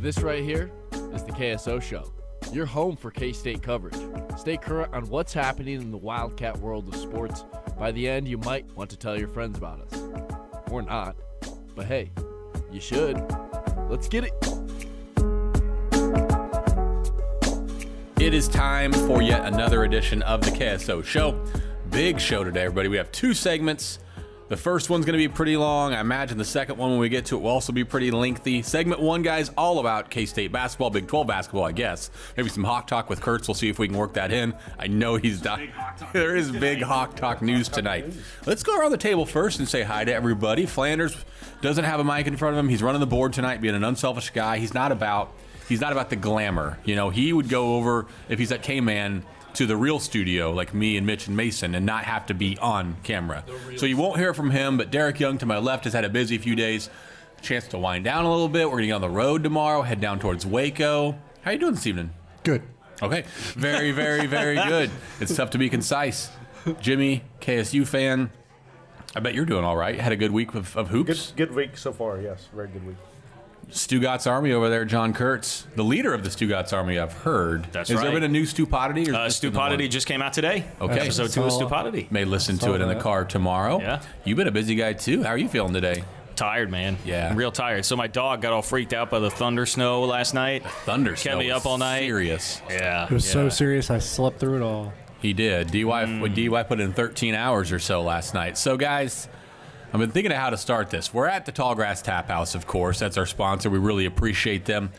This right here is the KSO Show, your home for K-State coverage. Stay current on what's happening in the Wildcat world of sports. By the end, you might want to tell your friends about us. Or not. But hey, you should. Let's get it. It is time for yet another edition of the KSO Show. Big show today, everybody. We have two segments. The first one's going to be pretty long. I imagine the second one, when we get to it, will also be pretty lengthy. Segment one, guys, all about K-State basketball, Big 12 basketball, I guess. Maybe some Hawk Talk with Kurtz. We'll see if we can work that in. I know he's dying. There is big Hawk Talk news tonight. Let's go around the table first and say hi to everybody. Flanders doesn't have a mic in front of him. He's running the board tonight, being an unselfish guy. He's not about the glamour. You know, he would go over, if he's at K-Man, to the real studio like me and Mitch and Mason and not have to be on camera. So you won't hear from him, but Derek Young to my left has had a busy few days. Chance to wind down a little bit. We're going to get on the road tomorrow, head down towards Waco. How you doing this evening? Good. Okay. Very, very, very good. It's tough to be concise. Jimmy, KSU fan, I bet you're doing all right. Had a good week of hoops? Good week so far, yes. Very good week. Stugatz Army over there, John Kurtz, the leader of the Stugatz Army, I've heard. That's Has right. there been a new Stupodity? Stupodity just came out today. Okay. Episode 2 of Stupodity. May listen to it in the car tomorrow. Yeah. You've been a busy guy, too. How are you feeling today? Tired, man. Yeah. I'm real tired. So my dog got all freaked out by the thunder snow last night. Thunder Kept me up all night. Serious. Yeah. It was so serious, I slept through it all. He did. DY put in 13 hours or so last night. So, guys, I've been thinking of how to start this. We're at the Tallgrass Tap House, of course. That's our sponsor. We really appreciate them.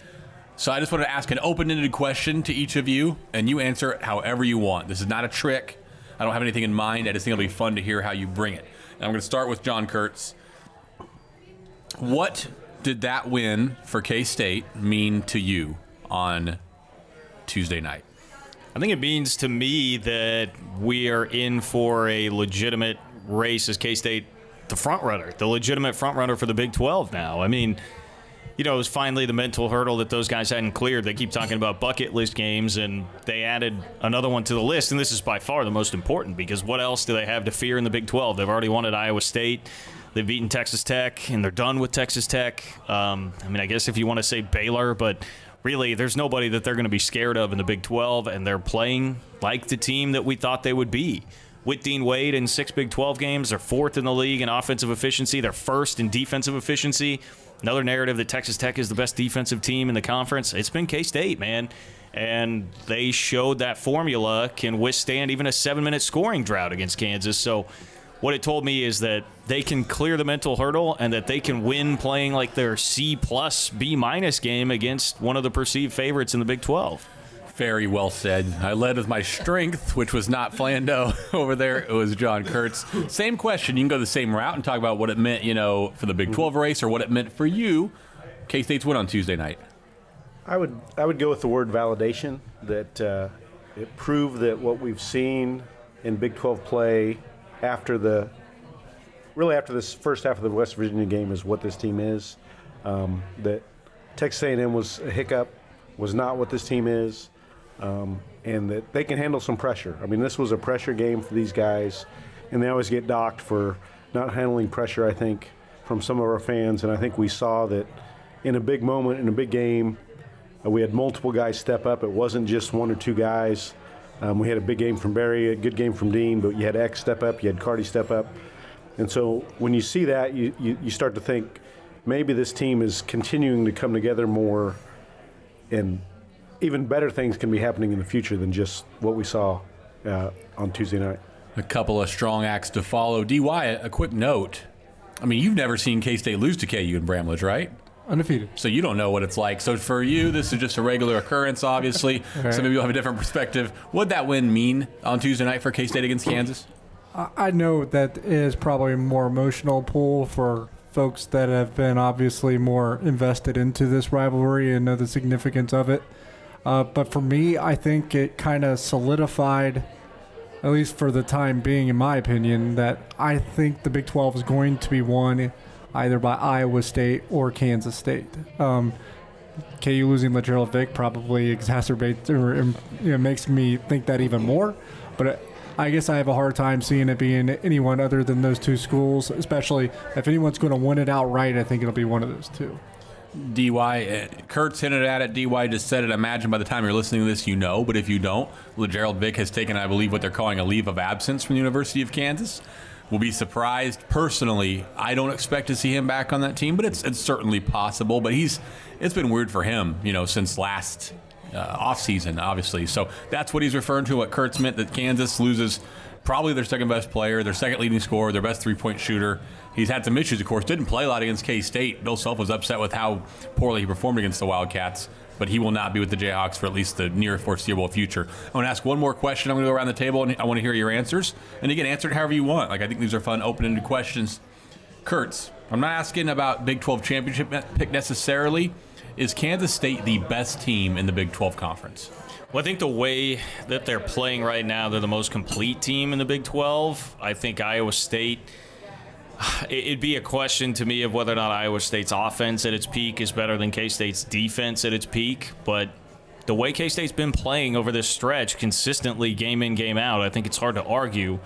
So I just want to ask an open-ended question to each of you, and you answer it however you want. This is not a trick. I don't have anything in mind. I just think it'll be fun to hear how you bring it. And I'm going to start with John Kurtz. What did that win for K-State mean to you on Tuesday night? I think it means to me that we are in for a legitimate race as K-State, the front runner, the legitimate front runner for the Big 12 now. I mean, you know, it was finally the mental hurdle that those guys hadn't cleared. They keep talking about bucket list games, and they added another one to the list, and this is by far the most important because what else do they have to fear in the Big 12? They've already won at Iowa State. They've beaten Texas Tech, and they're done with Texas Tech. I mean, I guess if you want to say Baylor, but really there's nobody that they're going to be scared of in the Big 12, and they're playing like the team that we thought they would be. With Dean Wade in 6 Big 12 games, they're 4th in the league in offensive efficiency. They're 1st in defensive efficiency. Another narrative that Texas Tech is the best defensive team in the conference. It's been K-State, man. And they showed that formula can withstand even a 7-minute scoring drought against Kansas. So what it told me is that they can clear the mental hurdle and that they can win playing like their C+, B- game against one of the perceived favorites in the Big 12. Very well said. I led with my strength, which was not Flando over there. It was John Kurtz. Same question. You can go the same route and talk about what it meant, you know, for the Big 12 race or what it meant for you. K-State's win on Tuesday night. I would go with the word validation, that it proved that what we've seen in Big 12 play after this first half of the West Virginia game is what this team is. That Texas A&M was a hiccup, was not what this team is. And that they can handle some pressure. I mean, this was a pressure game for these guys, and they always get docked for not handling pressure, I think, from some of our fans. And I think we saw that in a big moment, in a big game, we had multiple guys step up. It wasn't just one or two guys. We had a big game from Barry, a good game from Dean, but you had X step up, you had Cardi step up. And so when you see that, you start to think maybe this team is continuing to come together more, and even better things can be happening in the future than just what we saw on Tuesday night. A couple of strong acts to follow. DY, a quick note. I mean, you've never seen K-State lose to KU in Bramlage, right? Undefeated. So you don't know what it's like. So for you, this is just a regular occurrence, obviously. Right. So maybe you'll have a different perspective. What'd that win mean on Tuesday night for K-State against Kansas? I know that is probably a more emotional pull for folks that have been obviously more invested into this rivalry and know the significance of it. But for me, I think it kind of solidified, at least for the time being, in my opinion, that I think the Big 12 is going to be won either by Iowa State or Kansas State. KU losing Latrell Vick probably exacerbates or makes me think that even more. But I guess I have a hard time seeing it being anyone other than those two schools, especially if anyone's going to win it outright. I think it'll be one of those two. DY, Kurtz hinted at it. DY just said it. Imagine by the time you're listening to this, you know. But if you don't, Gerald Vick has taken, I believe, what they're calling a leave of absence from the University of Kansas. We'll be surprised. Personally, I don't expect to see him back on that team, but it's certainly possible. But it's been weird for him, since last offseason, obviously. So that's what he's referring to, what Kurtz meant, that Kansas loses probably their second best player, their second leading scorer, their best three-point shooter. He's had some issues, of course. Didn't play a lot against K-State. Bill Self was upset with how poorly he performed against the Wildcats, but he will not be with the Jayhawks for at least the near foreseeable future. I want to ask one more question. I'm going to go around the table, and I want to hear your answers. And again, answer it however you want. I think these are fun, open-ended questions. Kurtz, I'm not asking about Big 12 championship pick necessarily. Is Kansas State the best team in the Big 12 conference? Well, I think the way that they're playing right now, they're the most complete team in the Big 12. I think Iowa State, it'd be a question to me of whether or not Iowa State's offense at its peak is better than K-State's defense at its peak. But the way K-State's been playing over this stretch consistently, game in, game out, I think it's hard to argue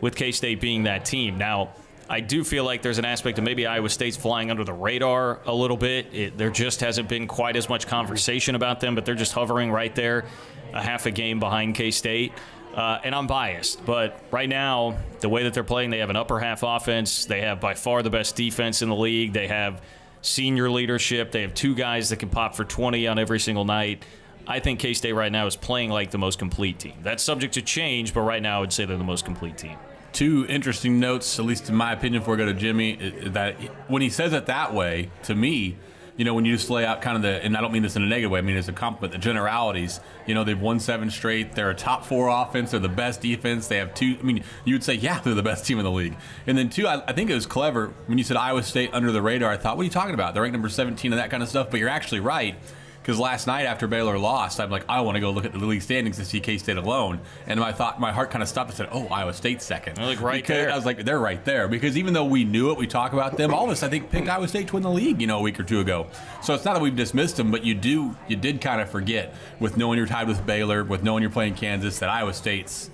with K-State being that team. Now, I do feel like there's an aspect of maybe Iowa State's flying under the radar a little bit. There just hasn't been quite as much conversation about them, but they're just hovering right there, a half a game behind K-State. And I'm biased, but right now, the way that they're playing, they have an upper half offense. They have by far the best defense in the league. They have senior leadership. They have two guys that can pop for 20 on every single night. I think K-State right now is playing like the most complete team. That's subject to change, but right now I would say they're the most complete team. Two interesting notes, at least in my opinion, before we go to Jimmy, that when he says it that way, to me, when you just lay out kind of and I don't mean this in a negative way, I mean it's a compliment, the generalities, they've won 7 straight, they're a top 4 offense, they're the best defense, they have 2, you would say, yeah, they're the best team in the league. And then 2, I think it was clever, when you said Iowa State under the radar, I thought, what are you talking about? They're ranked number 17 and that kind of stuff, but you're actually right. Because last night after Baylor lost, I'm like, I want to go look at the league standings to see K-State alone. And my heart kind of stopped and said, oh, Iowa State's second. They're like right there. I was like, they're right there. Because even though we knew it, we talk about them, all of us, I think, picked Iowa State to win the league, a week or 2 ago. So it's not that we've dismissed them, but you did kind of forget, with knowing you're tied with Baylor, with knowing you're playing Kansas, that Iowa State's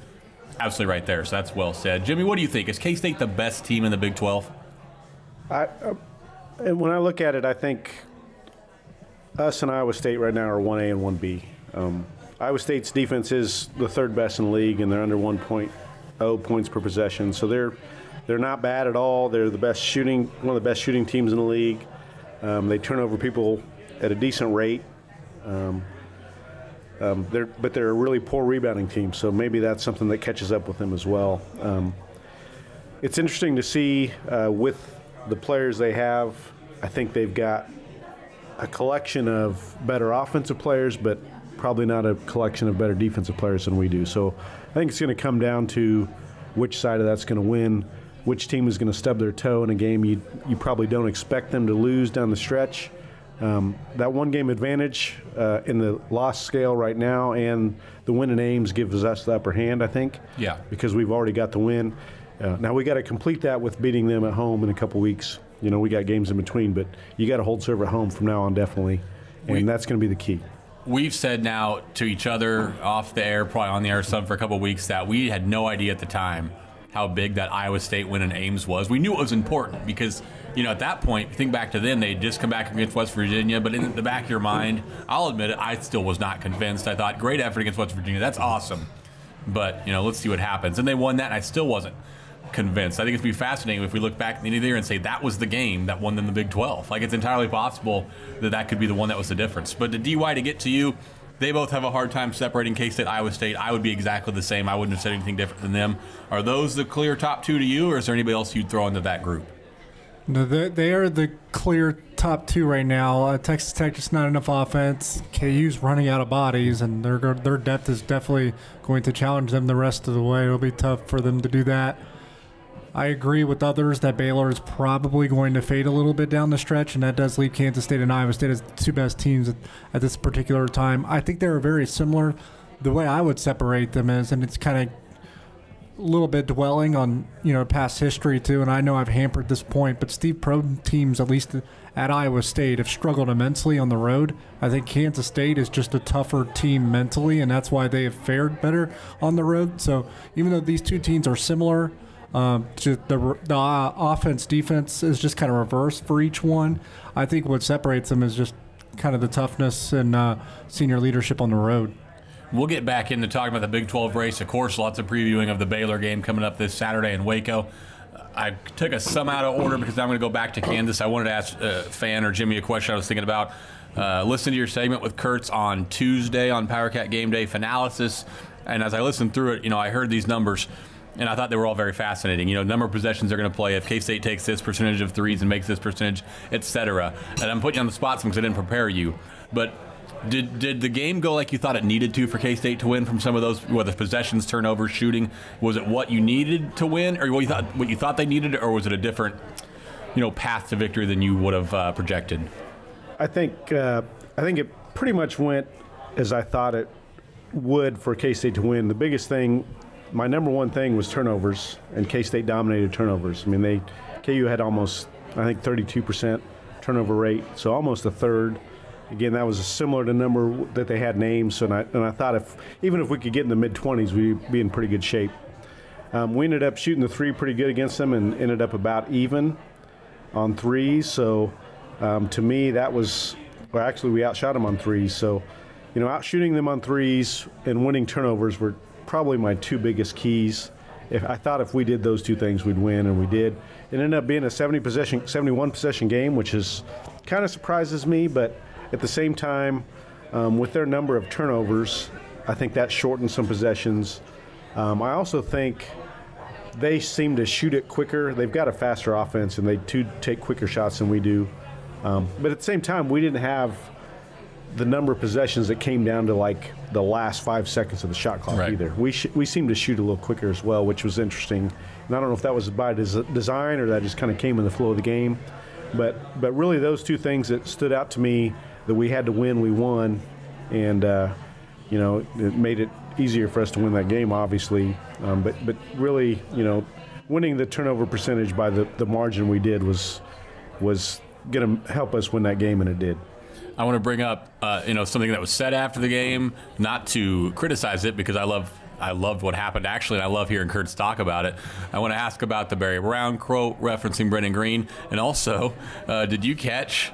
absolutely right there. So that's well said. Jimmy, what do you think? Is K-State the best team in the Big 12? When I look at it, I think us and Iowa State right now are 1A and 1B. Iowa State's defense is the 3rd best in the league, and they're under 1.0 points per possession. So they're not bad at all. They're the best shooting, one of the best shooting teams in the league. They turn over people at a decent rate. But they're a really poor rebounding team, so maybe that's something that catches up with them as well. It's interesting to see with the players they have. I think they've got a collection of better offensive players, but probably not a collection of better defensive players than we do. So I think it's going to come down to which side of that's going to win, which team is going to stub their toe in a game you probably don't expect them to lose down the stretch. That one-game advantage in the loss scale right now and the win in Ames gives us the upper hand, I think. Yeah. Because we've already got the win. Now we got to complete that with beating them at home in a couple weeks. We got games in between, but you got to hold serve at home from now on, definitely, and that's going to be the key. We've said now to each other off the air, probably on the air some for a couple of weeks, that we had no idea at the time how big that Iowa State win in Ames was. We knew it was important because, at that point, think back to then, they'd just come back against West Virginia, but in the back of your mind, I'll admit it, I still was not convinced. I thought, great effort against West Virginia, that's awesome. But, let's see what happens. And they won that, and I still wasn't convinced. I think it's going to be fascinating if we look back at the end of the year and say that was the game that won them the Big 12. Like, it's entirely possible that could be the one that was the difference. But to DY, to get to you, they both have a hard time separating K-State, Iowa State. I would be exactly the same. I wouldn't have said anything different than them. Are those the clear top 2 to you, or is there anybody else you'd throw into that group? No, they are the clear top 2 right now. Texas Tech just not enough offense. KU's running out of bodies, and their depth is definitely going to challenge them the rest of the way. It'll be tough for them to do that. I agree with others that Baylor is probably going to fade a little bit down the stretch, and that does leave Kansas State and Iowa State as the 2 best teams at this particular time. I think they're very similar. The way I would separate them is, and it's kind of a little bit dwelling on past history too, and I know I've hampered this point, but Steve Prohm teams, at least at Iowa State, have struggled immensely on the road. I think Kansas State is just a tougher team mentally, and that's why they have fared better on the road. So even though these 2 teams are similar, The offense defense is just kind of reversed for each one. I think what separates them is just kind of the toughness and senior leadership on the road. We'll get back into talking about the Big 12 race. Of course, lots of previewing of the Baylor game coming up this Saturday in Waco. I took us some out of order because I'm going to go back to Kansas. I wanted to ask Fan or Jimmy a question I was thinking about. Listen to your segment with Kurtz on Tuesday on PowerCat Game Day Finalysis. And as I listened through it, I heard these numbers, and I thought they were all very fascinating. Number of possessions they're going to play if K-State takes this percentage of threes and makes this percentage, etc. And I'm putting you on the spot because I didn't prepare you. But did the game go like you thought it needed to for K-State to win from some of those, whether possessions, turnovers, shooting? Was it what you needed to win, or what you thought they needed, or was it a different, path to victory than you would have projected? I think it pretty much went as I thought it would for K-State to win. The biggest thing, my number one thing, was turnovers, and K-State dominated turnovers. I mean, KU had almost, I think, 32% turnover rate, so almost a third. Again, that was similar to the number that they had named. So, and I thought even if we could get in the mid-20s, we'd be in pretty good shape. We ended up shooting the three pretty good against them and ended up about even on threes. So, to me, that was – well, actually, we outshot them on threes. So, outshooting them on threes and winning turnovers were probably my two biggest keys. I thought if we did those two things, we'd win, and we did. It ended up being a 71-possession game, which kind of surprises me, but – at the same time, with their number of turnovers, I think that shortened some possessions. I also think they seem to shoot it quicker. They've got a faster offense, and they take quicker shots than we do. But at the same time, we didn't have the number of possessions that came down to like the last 5 seconds of the shot clock either. We seemed to shoot a little quicker as well, which was interesting. And I don't know if that was by design or that just kind of came in the flow of the game. But really those two things that stood out to me that we had to win, we won. And, it made it easier for us to win that game, obviously. But really, winning the turnover percentage by the margin we did was going to help us win that game, and it did. I want to bring up, something that was said after the game, not to criticize it because I loved what happened, actually, and I love hearing Kurtz talk about it. I want to ask about the Barry Brown quote referencing Brendan Green, and also, did you catch,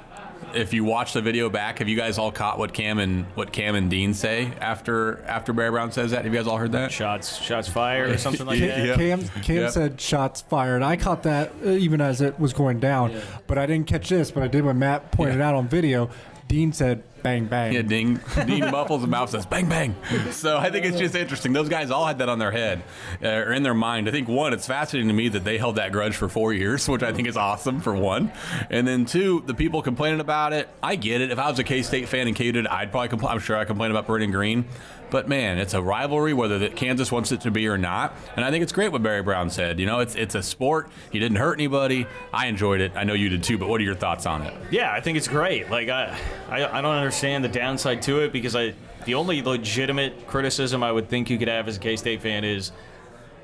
if you watch the video back, have you guys all caught what Cam and Dean say after Barry Brown says that? Have you guys all heard that? Shots fired or something like that? Cam said shots fired. I caught that even as it was going down, but I didn't catch this, but I did when Matt pointed out on video. Dean said bang, bang. Yeah, Dean muffles the mouth, says bang, bang. So I think it's just interesting. Those guys all had that on their head or in their mind. I think, one, it's fascinating to me that they held that grudge for 4 years, which I think is awesome, for one. And then, two, the people complaining about it, I get it. If I was a K-State fan and KU did, I'd probably complain. I'm sure I'd complain about Brendan Green. But, man, it's a rivalry, whether Kansas wants it to be or not. And I think it's great what Barry Brown said. It's a sport. He didn't hurt anybody. I enjoyed it. I know you did too, but what are your thoughts on it? Yeah, I think it's great. Like, I don't understand the downside to it because the only legitimate criticism I would think you could have as a K-State fan is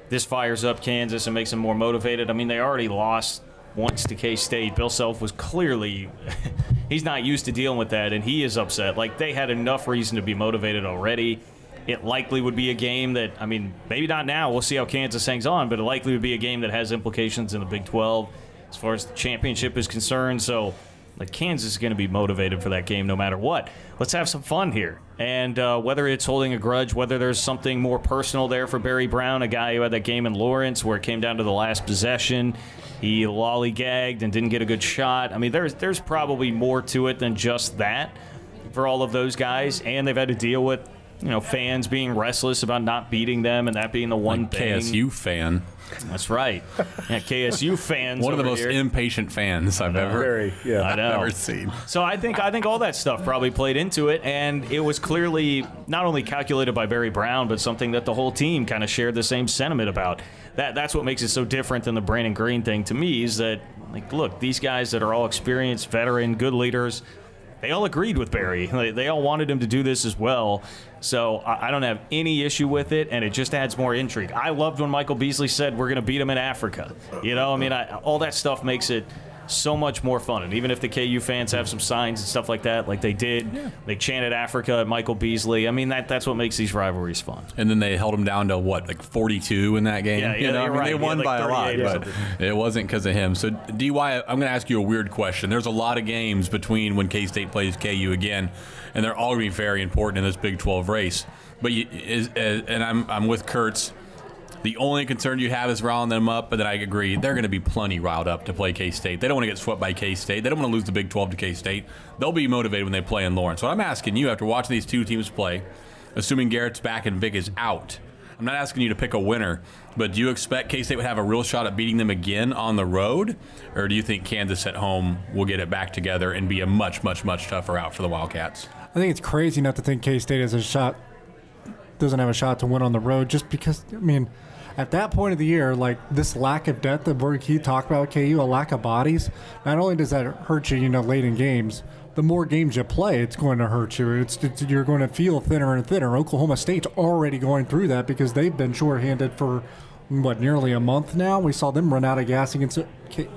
this fires up Kansas and makes them more motivated. I mean, they already lost once to K-State. Bill Self was clearly – he's not used to dealing with that, and he is upset. Like, they had enough reason to be motivated already. It likely would be a game that, I mean, maybe not now. We'll see how Kansas hangs on, but it likely would be a game that has implications in the Big 12 as far as the championship is concerned. So, like, Kansas is going to be motivated for that game no matter what. Let's have some fun here. And whether it's holding a grudge, whether there's something more personal there for Barry Brown, a guy who had that game in Lawrence where it came down to the last possession, he lollygagged and didn't get a good shot. I mean, there's probably more to it than just that for all of those guys. And they've had to deal with fans being restless about not beating them, and that being the one thing. KSU fan. That's right. Yeah, KSU fans. One of the most here. Impatient fans I've ever seen. So I think all that stuff probably played into it, and it was clearly not only calculated by Barry Brown, but something that the whole team kind of shared the same sentiment about. That's what makes it so different than the Brandon Green thing to me, is that, like, look, these guys that are all experienced, veteran, good leaders, they all agreed with Barry. They all wanted him to do this as well. So I don't have any issue with it, and it just adds more intrigue. I loved when Michael Beasley said, we're going to beat them in Africa. I mean, all that stuff makes it so much more fun. And even if the KU fans have some signs and stuff like that, like they did, they chanted Africa at Michael Beasley. I mean, that's what makes these rivalries fun. And then they held them down to, what, like 42 in that game? Yeah, you know? I mean, right. they won like by a lot, but it wasn't because of him. So, DY, I'm going to ask you a weird question. There's a lot of games between when K-State plays KU again, and they're all going to be very important in this Big 12 race. But and I'm with Kurtz. The only concern you have is riling them up, but then I agree, they're going to be plenty riled up to play K-State. They don't want to get swept by K-State. They don't want to lose the Big 12 to K-State. They'll be motivated when they play in Lawrence. So I'm asking you, after watching these two teams play, assuming Garrett's back and Vic is out, I'm not asking you to pick a winner, but do you expect K-State would have a real shot at beating them again on the road? Or do you think Kansas at home will get it back together and be a much, much, much tougher out for the Wildcats? I think it's crazy not to think K-State doesn't have a shot to win on the road, just because, I mean, at that point of the year, like this lack of depth that we're talking about, KU, a lack of bodies, not only does that hurt you, late in games, the more games you play, it's going to hurt you. You're going to feel thinner and thinner. Oklahoma State's already going through that because they've been shorthanded for, nearly a month now. We saw them run out of gas against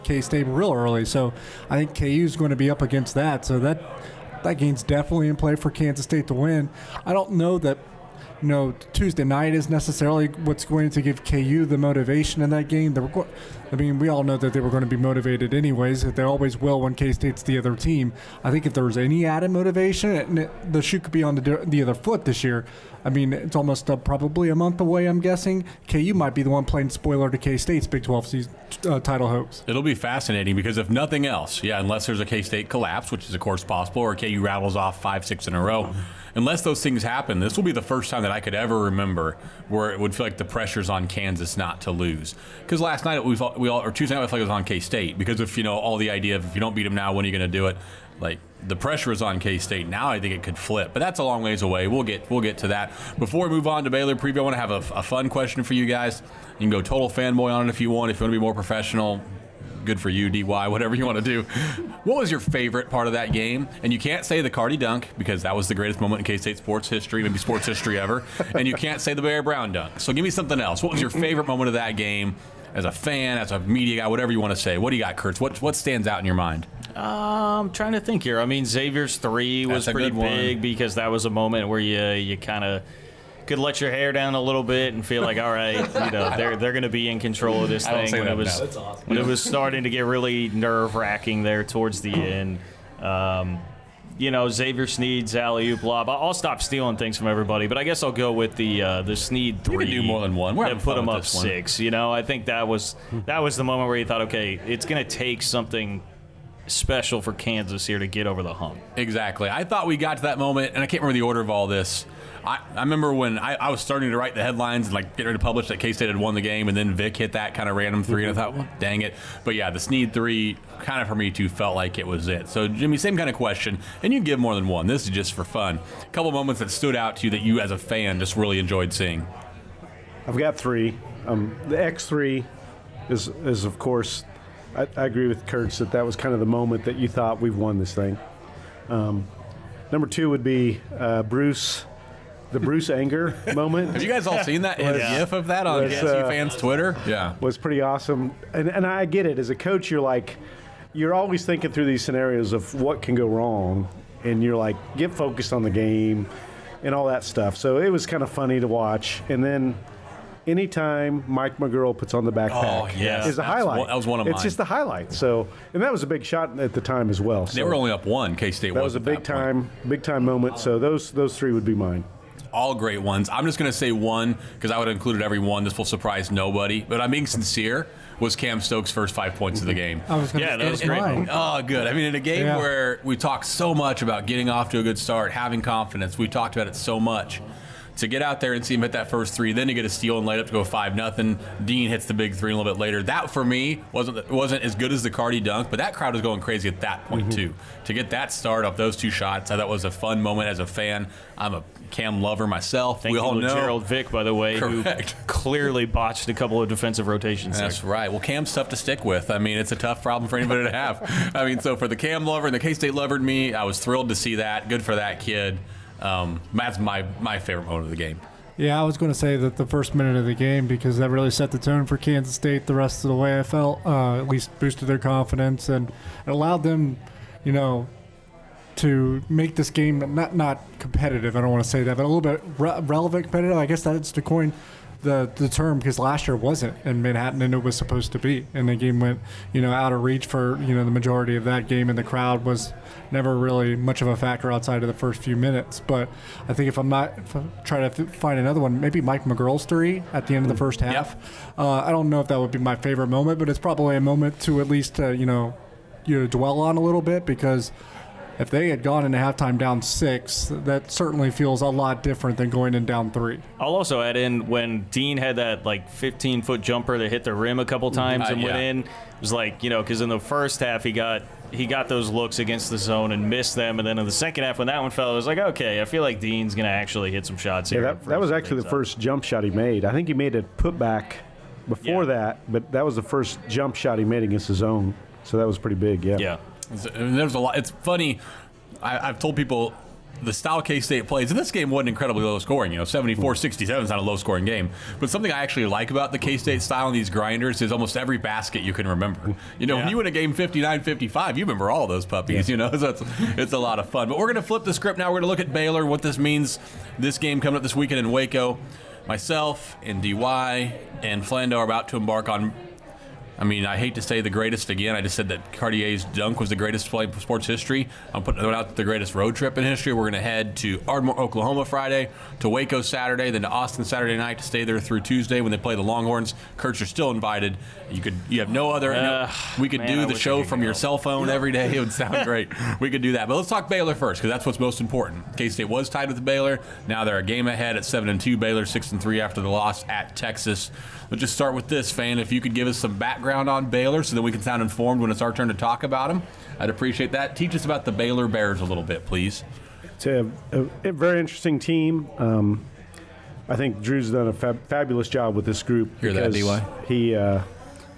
K-State real early. So I think KU's going to be up against that. So that game's definitely in play for Kansas State to win. I don't know that Tuesday night is necessarily what's going to give KU the motivation in that game. We all know that they were going to be motivated anyways. That they always will when K-State's the other team. I think if there was any added motivation, the shoe could be on the other foot this year. I mean, it's almost probably a month away, I'm guessing. KU might be the one playing spoiler to K-State's Big 12 season, title hopes. It'll be fascinating because if nothing else, unless there's a K-State collapse, which is, of course, possible, or KU rattles off 5-6 in a row, unless those things happen, this will be the first time that I could ever remember where it would feel like the pressure's on Kansas not to lose. Because last night, or Tuesday night, I felt like it was on K-State. Because if, all the idea of if you don't beat them now, when are you going to do it? Like, the pressure is on K-State. Now I think it could flip. But that's a long ways away. We'll get to that. Before we move on to Baylor preview, I want to have a fun question for you guys. You can go total fanboy on it if you want. If you want to be more professional, good for you, DY, whatever you want to do. What was your favorite part of that game? And you can't say the Cardi dunk because that was the greatest moment in K-State sports history, maybe sports history ever. And you can't say the Barry Brown dunk. So give me something else. What was your favorite moment of that game as a fan, as a media guy, whatever you want to say? What do you got, Kurtz? What stands out in your mind? I'm trying to think here. I mean, Xavier's three was pretty big because that was a moment where you kind of could let your hair down a little bit and feel like, all right, they're going to be in control of this thing. When it was starting to get really nerve-wracking there towards the end. Xavier Sneed's alley-oop lob. I'll stop stealing things from everybody, but I guess I'll go with the Sneed three. You can do more than one. That put them up 6. I think that was the moment where you thought, okay, it's going to take something special for Kansas here to get over the hump. Exactly. I thought we got to that moment, and I can't remember the order of all this. I remember when I was starting to write the headlines and get ready to publish that K-State had won the game, and then Vic hit that kind of random 3, and I thought, well, dang it. But yeah, the Sneed 3 kind of for me too felt like it was it. So Jimmy, same kind of question, and you can give more than one. This is just for fun. A couple moments that stood out to you that you as a fan just really enjoyed seeing. I've got 3. The X3 is of course, I agree with Kurtz that was kind of the moment that you thought we've won this thing. Number 2 would be Bruce. The Bruce Anger moment. Have you guys all seen that GIF of that on KSU fans' Twitter? Yeah. Was pretty awesome. And I get it. As a coach, you're always thinking through these scenarios of what can go wrong. And you're like, get focused on the game and all that stuff. So it was kind of funny to watch. And then anytime Mike McGurl puts on the backpack is a highlight. That was one of mine. It's just a highlight. So, and that was a big shot at the time as well. So they were only up 1, K-State was. That was a big time moment. So those 3 would be mine. All great ones. I'm just going to say one because I would have included every one. This will surprise nobody. But I'm being sincere. Was Cam Stokes' first 5 points of the game. That was great. Oh, good. I mean, in a game where we talked so much about getting off to a good start, having confidence, we talked about it so much. To get out there and see him hit that first 3, then to get a steal and light up to go 5-0. Dean hits the big 3 a little bit later. That for me wasn't as good as the Cardi dunk, but that crowd was going crazy at that point too. To get that start off those 2 shots, I thought was a fun moment as a fan. I'm a Cam lover myself. Thank you all know Gerald Vick, by the way, Correct. Who clearly botched a couple of defensive rotations. That's right. Well, Cam's tough to stick with. I mean, it's a tough problem for anybody to have. I mean, so for the Cam lover and the K-State lover in me, I was thrilled to see that. Good for that kid. That's my favorite moment of the game. Yeah, I was going to say that the first minute of the game, because that really set the tone for Kansas State the rest of the way, I felt, at least boosted their confidence, and it allowed them, to make this game not competitive. I don't want to say that, but a little bit relevant competitive. I guess that's to coin the term, because last year wasn't in Manhattan, and it was supposed to be. And the game went, out of reach for, the majority of that game, and the crowd was never really much of a factor outside of the first few minutes. But I think if I'm trying to find another one, maybe Mike McGurl's three at the end of the first half. Yep. I don't know if that would be my favorite moment, but it's probably a moment to at least, dwell on a little bit, because if they had gone into halftime down 6, that certainly feels a lot different than going in down 3. I'll also add in when Dean had that 15-foot jumper that hit the rim a couple times and went in. It was because in the first half he got those looks against the zone and missed them, and then in the second half when that one fell, it was like, okay, I feel like Dean's gonna actually hit some shots here. Yeah, that was actually the first jump shot he made. I think he made a putback before that, but that was the first jump shot he made against the zone. So that was pretty big. Yeah. There's a lot. It's funny. I've told people the style K-State plays, and this game wasn't incredibly low scoring. 74-67 is not a low scoring game. But something I actually like about the K-State style and these grinders is almost every basket you can remember. When you win a game 59-55, you remember all those puppies. So it's a lot of fun. But we're going to flip the script now. We're going to look at Baylor, what this means, this game coming up this weekend in Waco. Myself and DY and Flando are about to embark on, I hate to say the greatest again. I just said that Cartier's dunk was the greatest play in sports history. I'm putting it out the greatest road trip in history. We're going to head to Ardmore, Oklahoma Friday, to Waco Saturday, then to Austin Saturday night to stay there through Tuesday when they play the Longhorns. Kurtz, you're still invited. You have no other. We could do the show from your cell phone every day. It would sound great. We could do that. But let's talk Baylor first, because that's what's most important. K-State was tied with Baylor. Now they're a game ahead at 7-2. Baylor 6-3 after the loss at Texas. Let's just start with this, Fan. If you could give us some background on Baylor so that we can sound informed when it's our turn to talk about them, I'd appreciate that. Teach us about the Baylor Bears a little bit, please. It's a very interesting team. I think Drew's done a fabulous job with this group. Hear that, DY?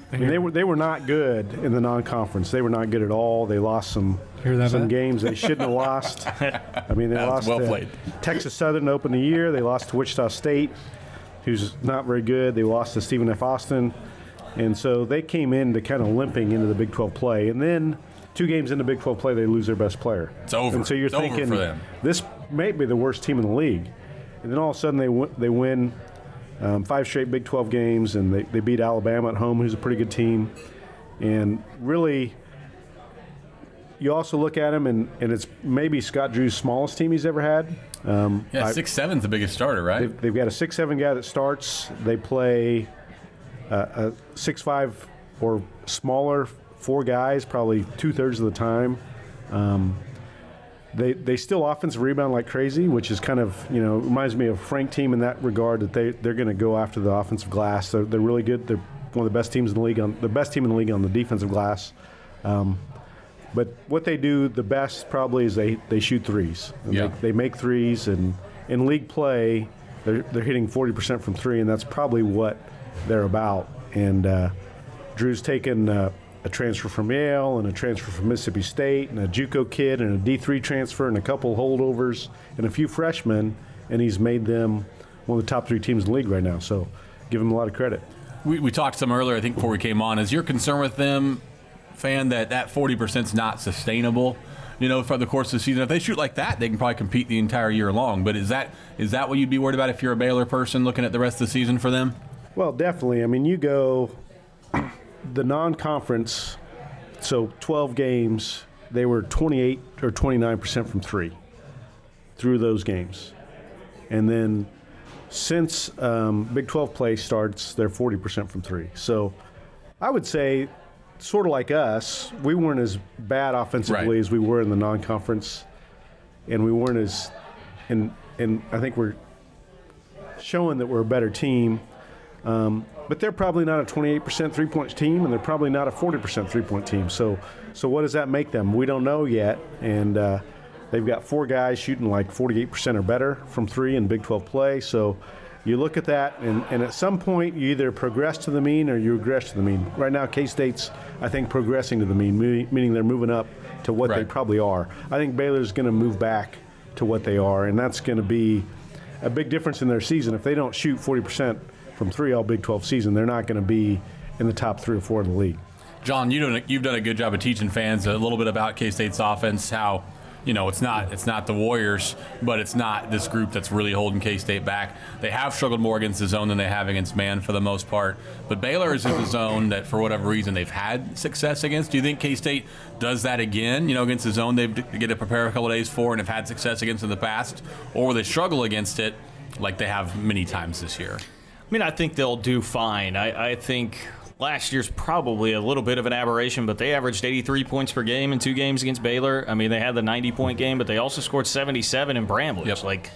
They were not good in the non-conference. They were not good at all. They lost some games they shouldn't have lost. They lost to Texas Southern to open the year. They lost to Wichita State, who's not very good. They lost to Stephen F. Austin. And so they came in to kind of limping into the Big 12 play. And then 2 games into Big 12 play, they lose their best player. It's over. And so you're thinking, for them. This may be the worst team in the league. And then all of a sudden they win 5 straight Big 12 games, and they beat Alabama at home, who's a pretty good team. And really, you also look at them, and it's maybe Scott Drew's smallest team he's ever had. 6'7" is the biggest starter, right? They've got a 6'7" guy that starts. They play a 6'5" or smaller 4 guys probably 2/3 of the time. They still offensive rebound like crazy, which is kind of, reminds me of Frank team in that regard, that they're going to go after the offensive glass. They're really good. They're one of the best teams in the league the best team in the league on the defensive glass. But what they do the best probably is they shoot threes. They make threes, and in league play, they're hitting 40% from 3, and that's probably what they're about. And Drew's taken a transfer from Yale and a transfer from Mississippi State and a JUCO kid and a D3 transfer and a couple holdovers and a few freshmen, and he's made them one of the top 3 teams in the league right now. So give him a lot of credit. We talked some earlier, I think, before we came on. Is your concern with them, Fan, that 40% is not sustainable, for the course of the season? If they shoot like that, they can probably compete the entire year long. But is that what you'd be worried about if you're a Baylor person looking at the rest of the season for them? Well, definitely. You go the non-conference, so 12 games, they were 28 or 29% from 3 through those games. And then since Big 12 play starts, they're 40% from 3. So I would say, sort of like us, we weren't as bad offensively as we were in the non-conference, and we weren't as – and I think we're showing that we're a better team. But they're probably not a 28% three-point team, and they're probably not a 40% three-point team. So what does that make them? We don't know yet. And they've got 4 guys shooting like 48% or better from 3 in Big 12 play. So you look at that, and at some point you either progress to the mean or you regress to the mean. Right now, K-State's, I think, progressing to the mean, meaning they're moving up to what they probably are. I think Baylor's going to move back to what they are, and that's going to be a big difference in their season. If they don't shoot 40% from three all Big 12 season, they're not going to be in the top 3 or 4 in the league. John, you've done a good job of teaching fans a little bit about K-State's offense, how, you know, it's not the Warriors, but it's not this group that's really holding K-State back. They have struggled more against the zone than they have against man for the most part. But Baylor is in the zone that, for whatever reason, they've had success against. Do you think K-State does that again, you know, against the zone they've get to prepare a couple of days for and have had success against in the past? Or will they struggle against it like they have many times this year? I mean, I think they'll do fine. I think last year's probably a little bit of an aberration, but they averaged 83 points per game in 2 games against Baylor. I mean, they had the 90-point game, but they also scored 77 in Bramlage. Yep. Like,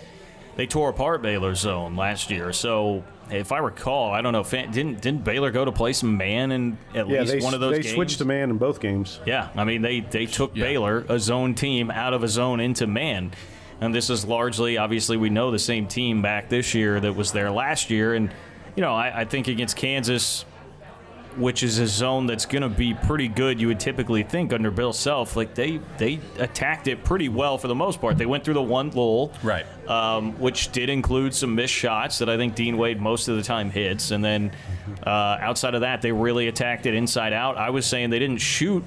they tore apart Baylor's zone last year. So, if I recall, I don't know, didn't Baylor go to play some man in at least one of those games? They switched to man in both games. Yeah, I mean, they took Baylor, a zone team, out of a zone into man. And this is largely, obviously, we know the same team back this year that was there last year. And, you know, I think against Kansas, which is a zone that's going to be pretty good, you would typically think, under Bill Self. Like, they attacked it pretty well for the most part. They went through the one lull, right, which did include some missed shots that I think Dean Wade most of the time hits. And then outside of that, they really attacked it inside out. I was saying they didn't shoot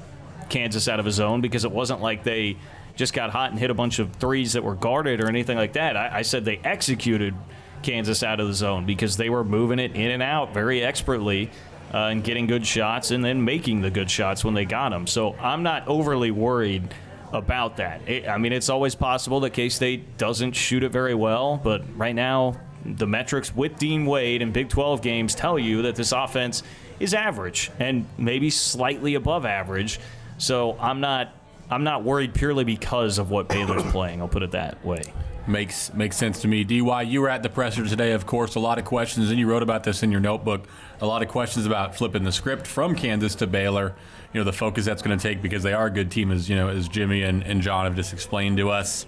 Kansas out of a zone because it wasn't like they just got hot and hit a bunch of threes that were guarded or anything like that. I said they executed Kansas out of the zone because they were moving it in and out very expertly and getting good shots and then making the good shots when they got them. So I'm not overly worried about that. I mean, it's always possible that K-State doesn't shoot it very well, but right now the metrics with Dean Wade in Big 12 games tell you that this offense is average and maybe slightly above average. So I'm not worried purely because of what Baylor's playing. I'll put it that way. Makes sense to me. DY, you were at the presser today, of course. A lot of questions, and you wrote about this in your notebook. A lot of questions about flipping the script from Kansas to Baylor. You know, the focus that's going to take because they are a good team, as you know, as Jimmy and John have just explained to us.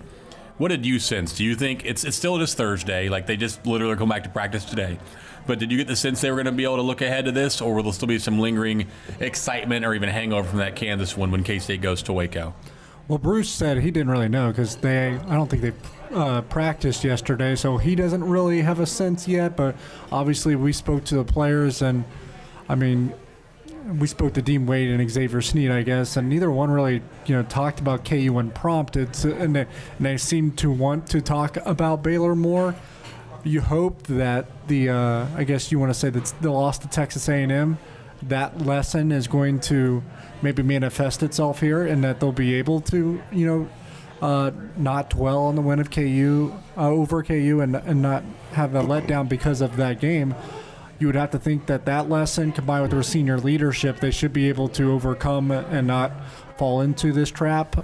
What did you sense? Do you think it's still just Thursday? Like, they just literally come back to practice today. But did you get the sense they were going to be able to look ahead to this, or will there still be some lingering excitement or even hangover from that Kansas one when K-State goes to Waco? Well, Bruce said he didn't really know because I don't think they practiced yesterday, so he doesn't really have a sense yet. But obviously, we spoke to the players, and I mean, we spoke to Dean Wade and Xavier Sneed, I guess, and neither one really, talked about KU when prompted, and they seemed to want to talk about Baylor more. You hope that I guess you want to say that the loss to Texas A&M, that lesson is going to maybe manifest itself here, and that they'll be able to, not dwell on the win of KU over KU and not have a letdown because of that game. You would have to think that lesson combined with their senior leadership, they should be able to overcome and not fall into this trap.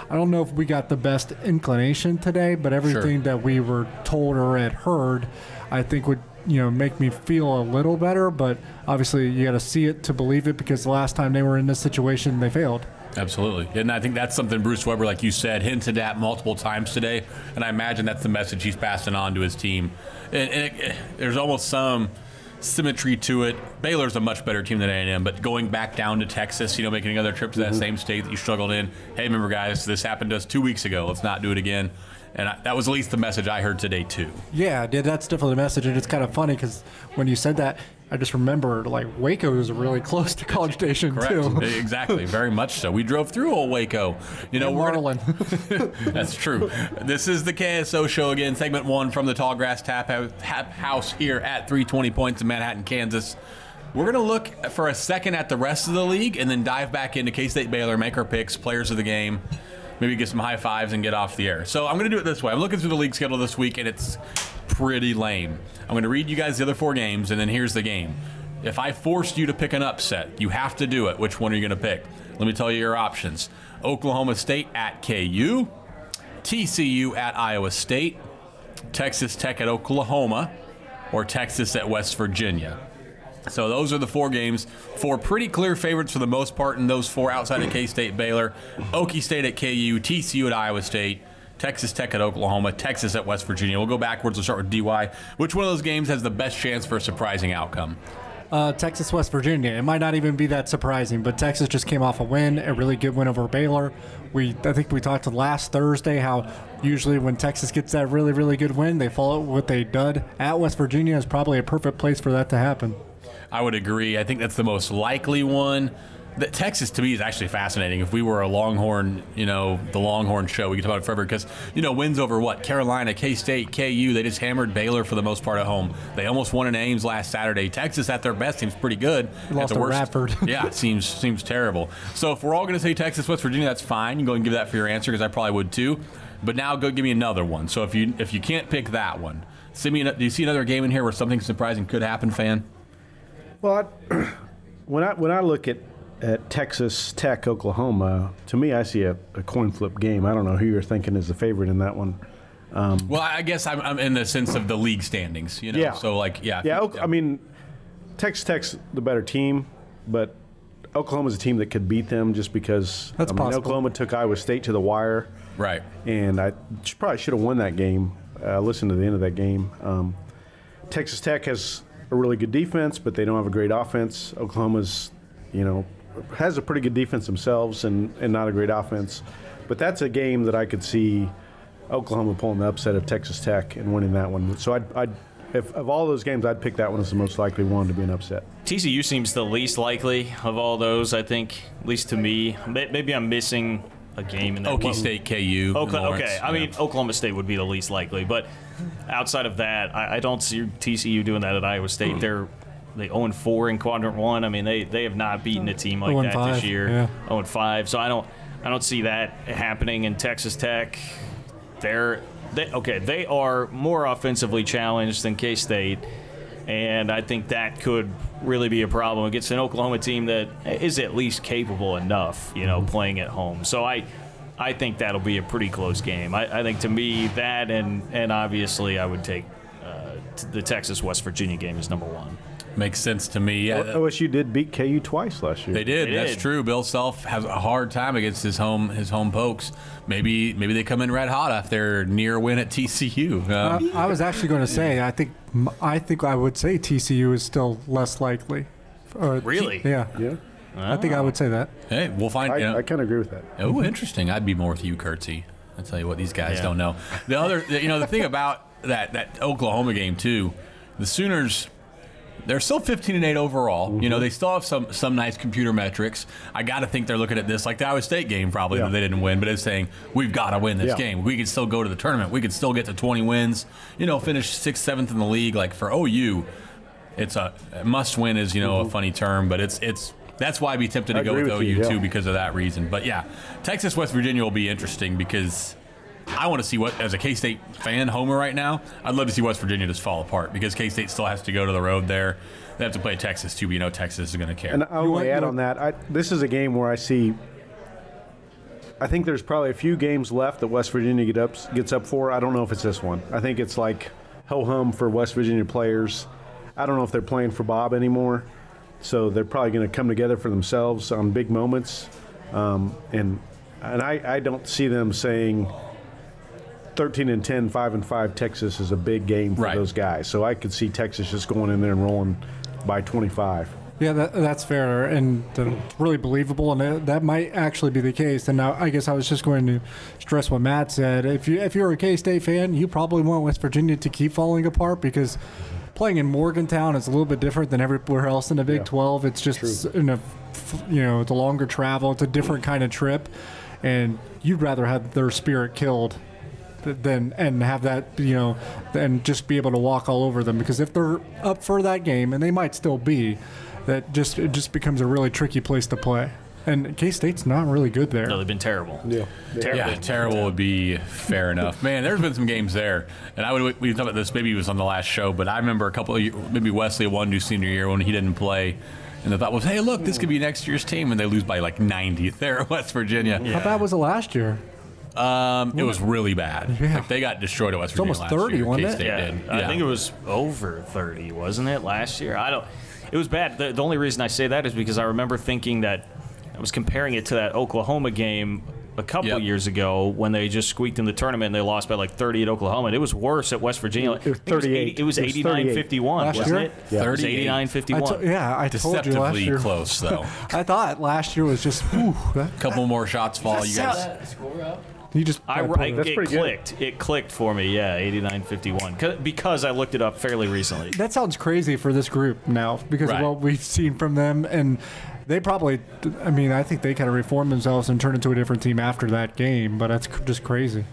I don't know if we got the best inclination today, but everything that we were told or had heard, I think would make me feel a little better. But obviously, you got to see it to believe it, because the last time they were in this situation, they failed. Absolutely. And I think that's something Bruce Weber, like you said, hinted at multiple times today. And I imagine that's the message he's passing on to his team. And there's almost some symmetry to it. Baylor's a much better team than A&M, but going back down to Texas, making another trip to that same state that you struggled in. Hey, remember, guys, this happened to us 2 weeks ago. Let's not do it again. And that was at least the message I heard today, too. Yeah, that's definitely the message. And it's kind of funny because when you said that, I just remembered, Waco is really close to College Station, Correct. too. Exactly, very much so. We drove through old Waco. Marlin. That's true. This is the KSO show again, segment 1 from the Tallgrass Tap House here at 320 Points in Manhattan, Kansas. We're going to look for a second at the rest of the league and then dive back into K-State Baylor, make our picks, players of the game, maybe get some high fives and get off the air. So I'm going to do it this way. I'm looking through the league schedule this week, and it's pretty lame. I'm going to read you guys the other 4 games, and then here's the game. If I forced you to pick an upset, you have to do it. Which one are you going to pick? Let me tell you your options. Oklahoma State at KU, TCU at Iowa State, Texas Tech at Oklahoma, or Texas at West Virginia. So those are the 4 games. 4 pretty clear favorites for the most part in those 4 outside of K-State Baylor. Okie State at KU, TCU at Iowa State, Texas Tech at Oklahoma, Texas at West Virginia. We'll go backwards. We'll start with DY. Which one of those games has the best chance for a surprising outcome? Texas, West Virginia. It might not even be that surprising, but Texas just came off a win, a really good win over Baylor. I think we talked last Thursday how usually when Texas gets that really, really good win, they follow it with a dud. At West Virginia is probably a perfect place for that to happen. I would agree. I think that's the most likely one. Texas, to me, is actually fascinating. If we were a Longhorn, the Longhorn show, we could talk about it forever because, wins over what? Carolina, K-State, KU, they just hammered Baylor for the most part at home. They almost won in Ames last Saturday. Texas, at their best, seems pretty good. Lost to Radford. Yeah, it seems terrible. So if we're all going to say Texas, West Virginia, that's fine. You can go and give that for your answer because I probably would too. But now go give me another one. So if you can't pick that one, do you see another game in here where something surprising could happen, fan? Well, when I look at Texas Tech, Oklahoma, to me, I see a coin flip game. I don't know who you're thinking is the favorite in that one. Well, I guess I'm in the sense of the league standings, Yeah. So, I mean, Texas Tech's the better team, but Oklahoma's a team that could beat them just because possible. Oklahoma took Iowa State to the wire. Right. And I probably should have won that game. Listen to the end of that game. Texas Tech has a really good defense, but they don't have a great offense. Oklahoma's, has a pretty good defense themselves and not a great offense. But that's a game that I could see Oklahoma pulling the upset of Texas Tech and winning that one. So if of all those games, I'd pick that one as the most likely one to be an upset. TCU seems the least likely of all those, I think, at least to me. Maybe I'm missing a game in that. Okie State, KU. Okay, I mean, Oklahoma State would be the least likely. But outside of that, I don't see TCU doing that at Iowa State. They 0-4 in Quadrant 1. I mean, they have not beaten a team like that this year. Yeah. 0-5. So I don't see that happening in Texas Tech. They are more offensively challenged than K-State, and I think that could really be a problem against an Oklahoma team that is at least capable enough, playing at home. So I think that'll be a pretty close game. I think to me that and obviously I would take the Texas-West Virginia game as number one. Makes sense to me. Yeah. OSU did beat KU twice last year. They did. That's true. Bill Self has a hard time against his home pokes. Maybe they come in red hot after their near win at TCU. I was actually going to say I think I would say TCU is still less likely. Really? Yeah. I think I would say that. Hey, we'll find. I kind of agree with that. Oh, interesting. I'd be more with you, Kurtzy. I'll tell you what, these guys don't know. The other, the thing about that Oklahoma game too, the Sooners. They're still 15-8 overall. Mm-hmm. They still have some nice computer metrics. I got to think they're looking at this like the Iowa State game probably that they didn't win, but it's saying we've got to win this game. We can still go to the tournament. We can still get to 20 wins. Finish 6th, 7th in the league. Like for OU, it's a must win is a funny term, but it's that's why I'd be tempted to go with OU too because of that reason. But yeah, Texas West Virginia will be interesting because I want to see what, as a K-State fan, homer right now, I'd love to see West Virginia just fall apart because K-State still has to go to the road there. They have to play Texas, too, but Texas is going to care. And I want to add on that, this is a game where I think there's probably a few games left that West Virginia gets up for. I don't know if it's this one. I think it's like ho-hum for West Virginia players. I don't know if they're playing for Bob anymore, so they're probably going to come together for themselves on big moments. And I don't see them saying 13-10, 5-5 Texas is a big game for those guys. So I could see Texas just going in there and rolling by 25. Yeah, that's fair and really believable, and that might actually be the case. And now I guess I was just going to stress what Matt said. If you're a K-State fan, you probably want West Virginia to keep falling apart because playing in Morgantown is a little bit different than everywhere else in the Big 12. It's just it's a longer travel. It's a different kind of trip, and you'd rather have their spirit killed and have that, and just be able to walk all over them. Because if they're up for that game, and they might still be, it just becomes a really tricky place to play. And K-State's not really good there. No, they've been terrible. Yeah. Terrible would be fair enough. Man, there's been some games there. And we talked about this, maybe it was on the last show, but I remember a couple of years, maybe Wesley won his senior year when he didn't play. And the thought was, hey, look, this could be next year's team. And they lose by like 90 there at West Virginia. How bad was it last year? It was really bad. Yeah. Like they got destroyed at West Virginia almost last 30, year. wasn't it? Did. I think it was over 30, wasn't it, last year? It was bad. The only reason I say that is because I remember thinking that I was comparing it to that Oklahoma game a couple years ago when they just squeaked in the tournament and they lost by like 30 at Oklahoma. And it was worse at West Virginia. It was 38. It was 89-51, wasn't it? Yeah. It was 89-51. I told you last year. Deceptively close, though. I thought last year was just, A couple more shots fall, you guys. you just. That's pretty clicked. It clicked for me, yeah, 89-51. Because I looked it up fairly recently. That sounds crazy for this group now because of what we've seen from them. And they probably, I mean, I think they kind of reformed themselves and turned into a different team after that game, but that's just crazy.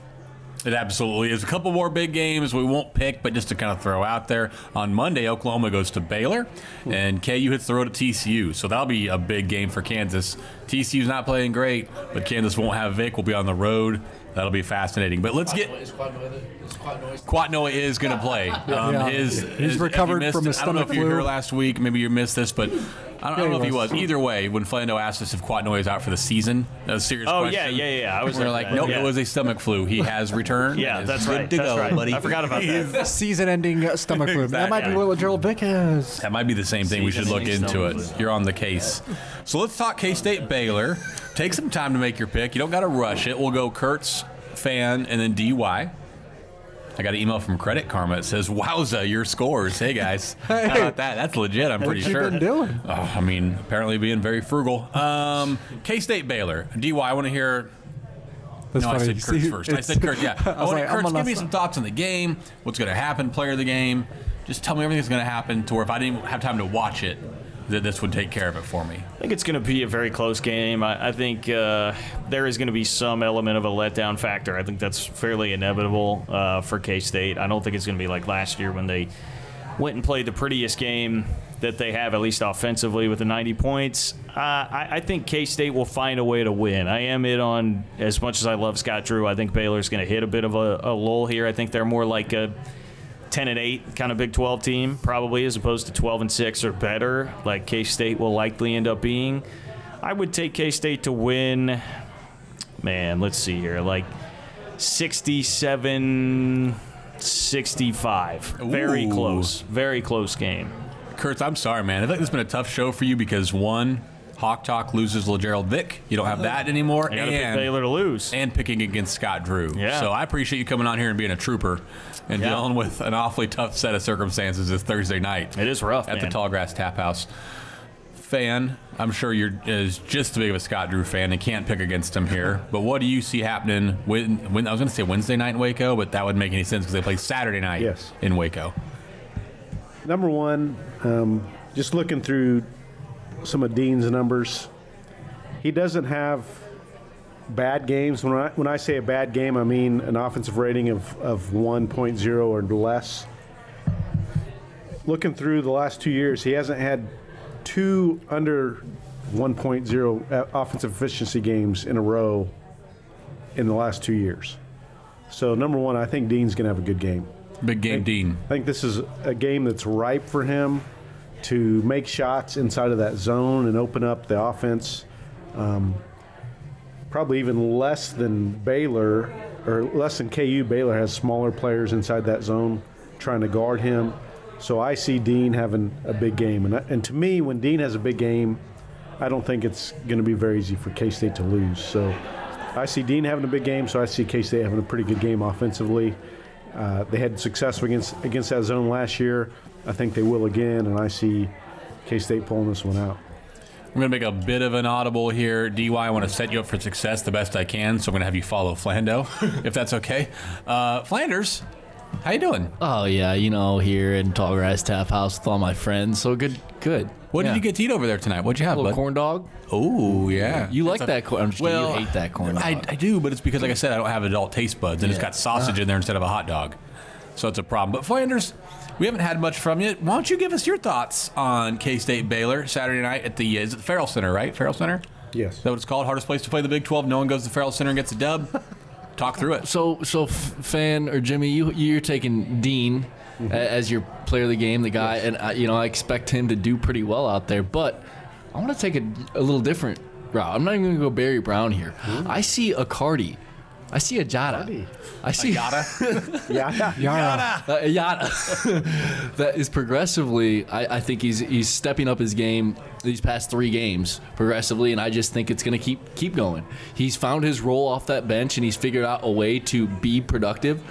It absolutely is. A couple more big games we won't pick, but just to kind of throw out there. On Monday, Oklahoma goes to Baylor, and KU hits the road at TCU. So that'll be a big game for Kansas. TCU's not playing great, but Kansas won't have Vic. We'll be on the road. That'll be fascinating. But let's get... Kwatnoa is going to play. He's recovered from his stomach flu. I don't know if you were here last week. Maybe you missed this, but I don't know if he was. Either way, when Flando asked us if Kwatnoa is out for the season, that was a serious question. Yeah. I was like, nope, it was a stomach flu. He has returned. Yeah, that's right. That's right. Buddy. I forgot about that. Season-ending stomach flu. That might be what Gerald Vick has. That might be the same thing. We should look into it. You're on the case. So let's talk K-State Baylor. Take some time to make your pick. You don't got to rush it. We'll go Kurtz, Fan, and then DY. I got an email from Credit Karma that says, "Wowza, your scores." Hey guys, how about that? That's legit. I'm pretty sure. What you been doing? I mean, apparently being very frugal. K-State Baylor. DY, I want to hear. That's funny. I said Kurtz first. I said Kurtz. Yeah. I want Kurtz. Give me some thoughts on the game. What's going to happen? Player of the game. Just tell me everything that's going to happen. To where if I didn't have time to watch it, that this would take care of it for me. I think it's going to be a very close game. I think there is going to be some element of a letdown factor. I think that's fairly inevitable for K-State. I don't think it's going to be like last year when they went and played the prettiest game that they have, at least offensively, with the 90 points. I think K-State will find a way to win. I am in on, as much as I love Scott Drew, I think Baylor's going to hit a bit of a lull here. I think they're more like a 10-8 kind of Big 12 team, probably, as opposed to 12-6 or better, like K-State will likely end up being. I would take K-State to win, man, let's see here, like 67-65. Very close game. Kurtz, I'm sorry, man. I think this has been a tough show for you because, one, Hawk Talk loses LeGerald Vick. You don't have that anymore. You got to pick Baylor to lose. And picking against Scott Drew. Yeah. So I appreciate you coming on here and being a trooper and dealing with an awfully tough set of circumstances this Thursday night. It is rough, at the Tallgrass Tap House. Fan, I'm sure you're as just as big of a Scott Drew fan and can't pick against him here. But what do you see happening when I was going to say Wednesday night in Waco, but that wouldn't make any sense because they play Saturday night in Waco. Number one, just looking through some of Dean's numbers, he doesn't have bad games. When I say a bad game, I mean an offensive rating of 1.0 or less. Looking through the last 2 years, he hasn't had two under 1.0 offensive efficiency games in a row in the last 2 years. So, number one, I think Dean's going to have a good game. Big game, Dean. I think this is a game that's ripe for him to make shots inside of that zone and open up the offense. Probably even less than Baylor, or less than KU. Baylor has smaller players inside that zone trying to guard him. So I see Dean having a big game. And to me, when Dean has a big game, I don't think it's going to be very easy for K-State to lose. So I see Dean having a big game, so I see K-State having a pretty good game offensively. They had success against that zone last year. I think they will again, and I see K-State pulling this one out. I'm going to make a bit of an audible here. DY, I want to set you up for success the best I can, so I'm going to have you follow Flando, if that's okay. Flanders, how you doing? Oh, yeah, here in Tallgrass Tap House with all my friends. So good. What did you get to eat over there tonight? What'd you have, a little bud? corn dog. Oh, yeah. You like that corn? I'm just kidding. You hate that corn dog. I do, but it's because, like I said, I don't have adult taste buds, and it's got sausage in there instead of a hot dog. So it's a problem. But Flanders, we haven't had much from you. Why don't you give us your thoughts on K-State Baylor Saturday night at the is it the Farrell Center, right? Farrell Center? Yes. Is that what it's called? Hardest place to play the Big 12. No one goes to Farrell Center and gets a dub. Talk through it. So Fan or Jimmy, you're taking Dean as your player of the game, the guy, and I expect him to do pretty well out there. But I want to take a little different route. I'm not even going to go Barry Brown here. I see Accardi I see a Jada. I see Yada. Yada. That is progressively. I think he's stepping up his game these past 3 games progressively, and I just think it's going to keep going. He's found his role off that bench, and he's figured out a way to be productive,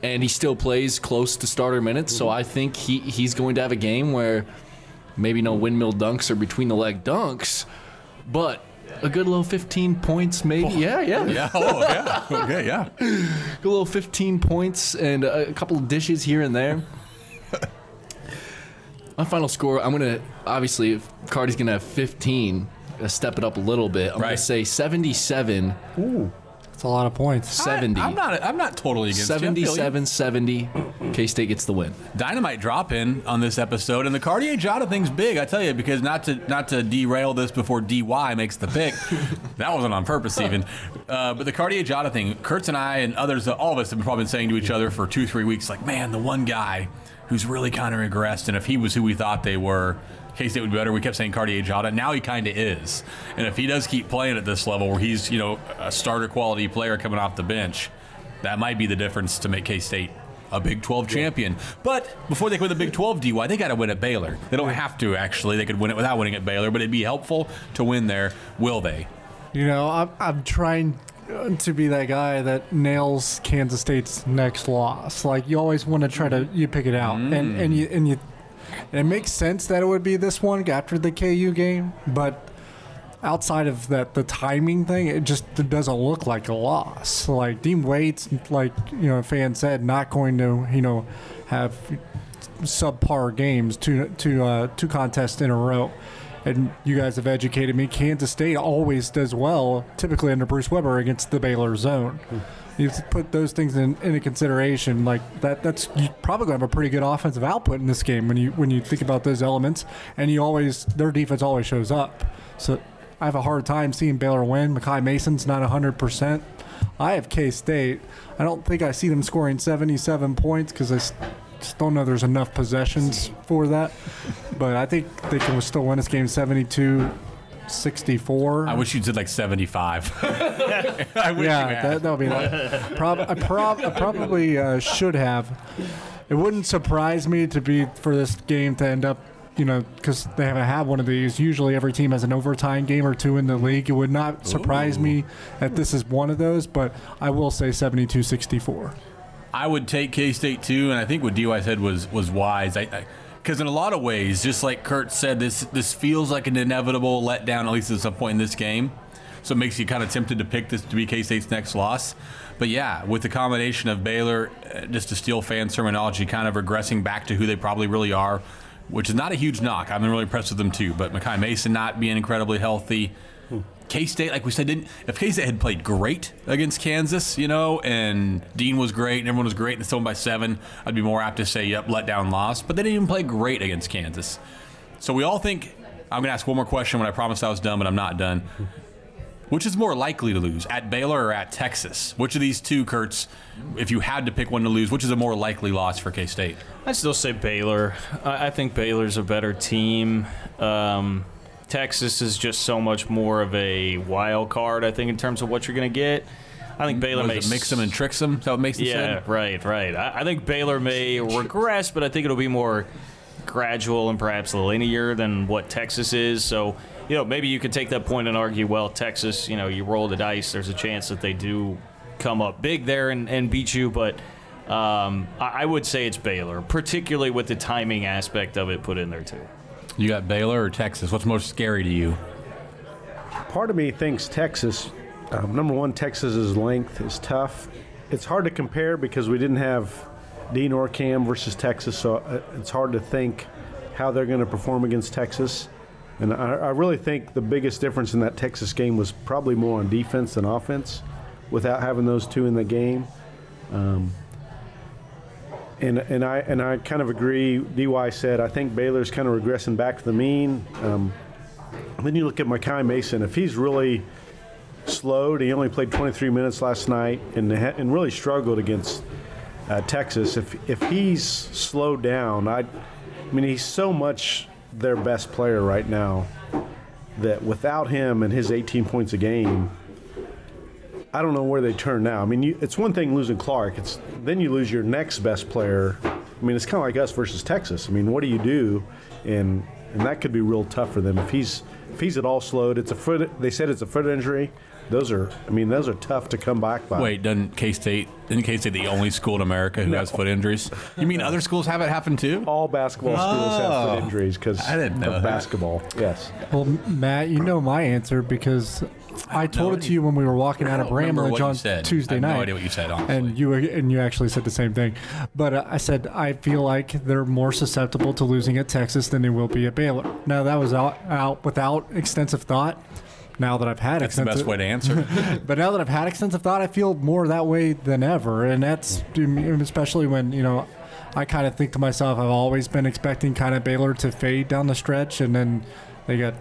and he still plays close to starter minutes. So I think he's going to have a game where maybe no windmill dunks or between the leg dunks, but a good little 15 points, maybe. Yeah. Oh, yeah. Okay, yeah. Good little 15 points and a couple of dishes here and there. My final score, I'm going to, obviously, if Cardi's going to have 15, step it up a little bit. I'm going to say 77. Ooh. That's a lot of points. 70. I'm not totally against 77-70. K-State gets the win. Dynamite drop in on this episode, and the Cartier Jada thing's big, I tell you, because not to derail this before DY makes the pick. That wasn't on purpose even. But the Cartier Jada thing, Kurtz and I and others, all of us have probably been saying to each other for 2-3 weeks, like, man, the one guy who's really kind of regressed, and if he was who we thought they were, K-State would be better. We kept saying Cartier Jada. Now he kind of is. And if he does keep playing at this level where he's, a starter quality player coming off the bench, that might be the difference to make K-State a Big 12 champion. But before they can win the Big 12 DY, they got to win at Baylor. They don't have to, actually. They could win it without winning at Baylor, but it'd be helpful to win there. Will they? I'm trying to be that guy that nails Kansas State's next loss. Like, you always want to try to pick it out. And it makes sense that it would be this one after the KU game, but outside of that, the timing thing, it doesn't look like a loss. Like, Dean Wade's, fans said, not going to, have subpar games, two contests in a row. And you guys have educated me. Kansas State always does well, typically under Bruce Weber, against the Baylor zone. You have to put those things into consideration. Like that's you're probably going to have a pretty good offensive output in this game when you think about those elements. And their defense always shows up. So I have a hard time seeing Baylor win. Makai Mason's not 100%. I have K-State. I don't think I see them scoring 77 points because I just don't know there's enough possessions for that. But I think they can still win this game 72-64. I wish you'd said like 75. I wish that would be nice. I probably should have. It wouldn't surprise me for this game to end up, because they haven't had one of these. Usually every team has an overtime game or two in the league. It would not surprise me that this is one of those, but I will say 72-64. I would take K-State too, and I think what DY said was wise. Because in a lot of ways, just like Kurt said, this feels like an inevitable letdown, at least at some point in this game. So it makes you kind of tempted to pick this to be K-State's next loss. But yeah, with the combination of Baylor, just to steal fan terminology, kind of regressing back to who they probably really are, which is not a huge knock. I've been really impressed with them too. But Makai Mason not being incredibly healthy. K-State, like we said, if K-State had played great against Kansas, and Dean was great and everyone was great and it's won by 7, I'd be more apt to say, yep, letdown loss. But they didn't even play great against Kansas. So we all think, I'm going to ask one more question when I promised I was done, but I'm not done. Which is more likely to lose, at Baylor or at Texas? Which of these two, Kurtz, if you had to pick one to lose, which is a more likely loss for K-State? I'd still say Baylor. I think Baylor's a better team. Texas is just so much more of a wild card, I think, in terms of what you're going to get. I think Baylor may mix them and tricks them. Is that what makes them said? Right. I think Baylor may regress, but I think it'll be more gradual and perhaps linear than what Texas is. So, maybe you could take that point and argue, well, Texas, you roll the dice. There's a chance that they do come up big there and beat you. But I would say it's Baylor, particularly with the timing aspect of it put in there too. You got Baylor or Texas? What's most scary to you? Part of me thinks Texas. Number one, Texas's length is tough. It's hard to compare because we didn't have Dean or Cam versus Texas, so it's hard to think how they're going to perform against Texas. And I really think the biggest difference in that Texas game was probably more on defense than offense without having those two in the game. And I kind of agree. DY said I think Baylor's kind of regressing back to the mean. Then you look at Makai Mason. If he's really slowed, he only played 23 minutes last night and really struggled against Texas. If he's slowed down, he's so much their best player right now that without him and his 18 points a game, I don't know where they turn now. I mean, it's one thing losing Clark. Then you lose your next best player. I mean, it's kind of like us versus Texas. I mean, what do you do? And that could be real tough for them if he's at all slowed. It's a foot. They said it's a foot injury. Those are tough to come back by. Wait, isn't K-State the only school in America who has foot injuries? You mean other schools have it happen too? All basketball schools have foot injuries because of basketball. Yes. Well, Matt, you know my answer because I told it to you when we were walking out of Bramlage on Tuesday night. I have no idea what you said, honestly. And you actually said the same thing. But I said I feel like they're more susceptible to losing at Texas than they will be at Baylor. Now, that was out without extensive thought. Now that I've had that's the best way to answer. But now that I've had extensive thought, I feel more that way than ever. And that's especially when, I kind of think to myself, I've always been expecting kind of Baylor to fade down the stretch, and then they got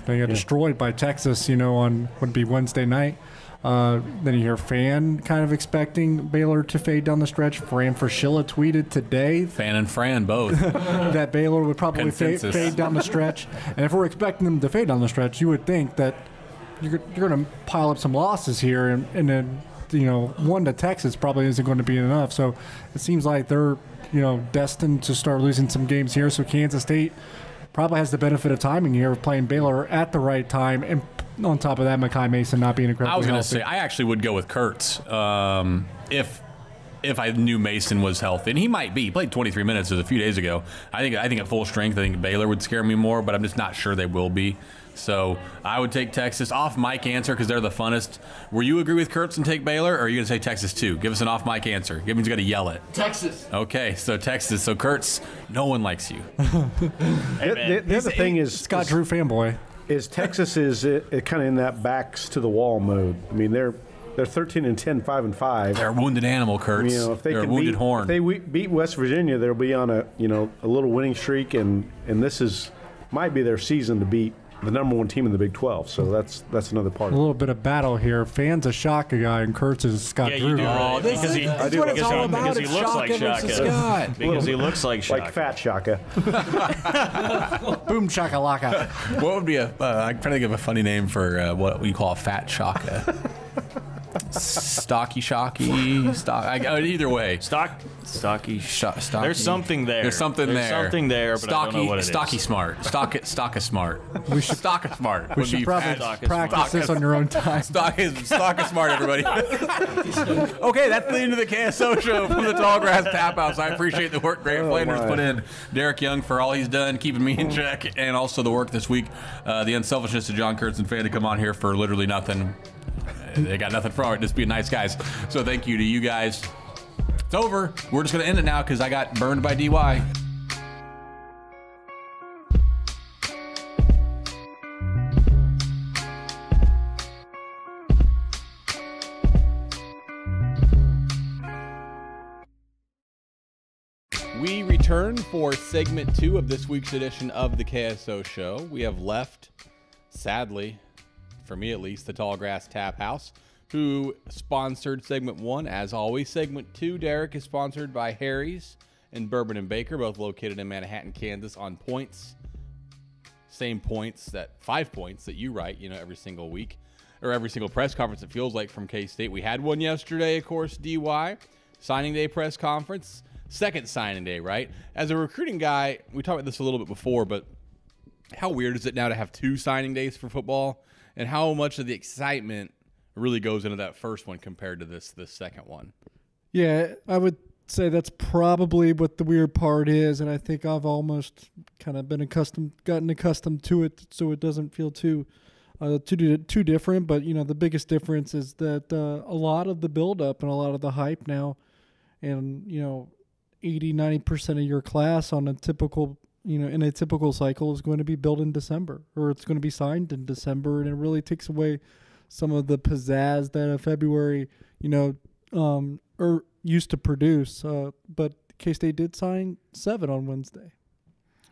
destroyed by Texas, on would be Wednesday night. Then you hear Fan kind of expecting Baylor to fade down the stretch. Fran Fraschilla tweeted today. Fan and Fran both. That Baylor would probably fade down the stretch. And if we're expecting them to fade down the stretch, you would think that you're going to pile up some losses here, and then, one to Texas probably isn't going to be enough. So it seems like they're, destined to start losing some games here. So Kansas State probably has the benefit of timing here of playing Baylor at the right time, and on top of that, Mekhi Mason not being incredibly healthy. I was going to say, I actually would go with Kurtz if I knew Mason was healthy, and he might be. He played 23 minutes a few days ago. I think at full strength, I think Baylor would scare me more, but I'm just not sure they will be. So I would take Texas. Off mic answer because they're the funnest. Will you agree with Kurtz and take Baylor, or are you going to say Texas too? Give us an off mic answer. Give me you got to yell it. Texas. Okay, so Texas. So Kurtz, no one likes you. The other thing is Scott Drew fanboy. Is Texas is kind of in that backs to the wall mode. I mean, they're 13-10, 5-5. They're a wounded animal, Kurtz. If they they're can a wounded horn. If they beat West Virginia, they'll be on a little winning streak, and this might be their season to beat the number one team in the Big 12. So that's another part. A little bit of battle here. Fan's a Shaka guy, and Kurtz is Scott Drew. You do, right? Because he looks like Shaka. Because he looks like Shaka. Like Fat Shaka. Boom Shakalaka. What would be I'm trying to think of a funny name for what we call a fat Shaka. Stocky Shocky. Either way. Stocky. Stocky. There's something there. There's something there, but I don't know what it is. Stocky Smart. Stock Smart. Stock Smart. We should probably practice this on your own time. Stock Smart, everybody. Okay, that's the end of the KSO show from the Tallgrass Tap House. I appreciate the work Grant Flanders put in. Derek Young for all he's done, keeping me in check, and also the work this week. The unselfishness of John Kurtz and Fan to come on here for literally nothing. They got nothing for it, just being nice guys. So thank you to you guys. It's over. We're just going to end it now because I got burned by DY. We return for segment 2 of this week's edition of the KSO show. We have left, sadly, for me at least, the Tallgrass Tap House, who sponsored segment 1. As always, segment 2, Derek, is sponsored by Harry's and Bourbon and Baker, both located in Manhattan, Kansas, on points. Same points, 5 points that you write, every single week, or every single press conference, it feels like, from K-State. We had one yesterday, of course, DY, signing day press conference, second signing day, right? As a recruiting guy, we talked about this a little bit before, but how weird is it now to have 2 signing days for football? And how much of the excitement really goes into that first one compared to this second one? Yeah, I would say that's probably what the weird part is, and I think I've almost kind of gotten accustomed to it, so it doesn't feel too different. But the biggest difference is that a lot of the buildup and a lot of the hype now, and 80-90% of your class on a typical in a typical cycle is going to be built in December, or it's going to be signed in December, and it really takes away some of the pizzazz that a February, used to produce. But K-State did sign 7 on Wednesday.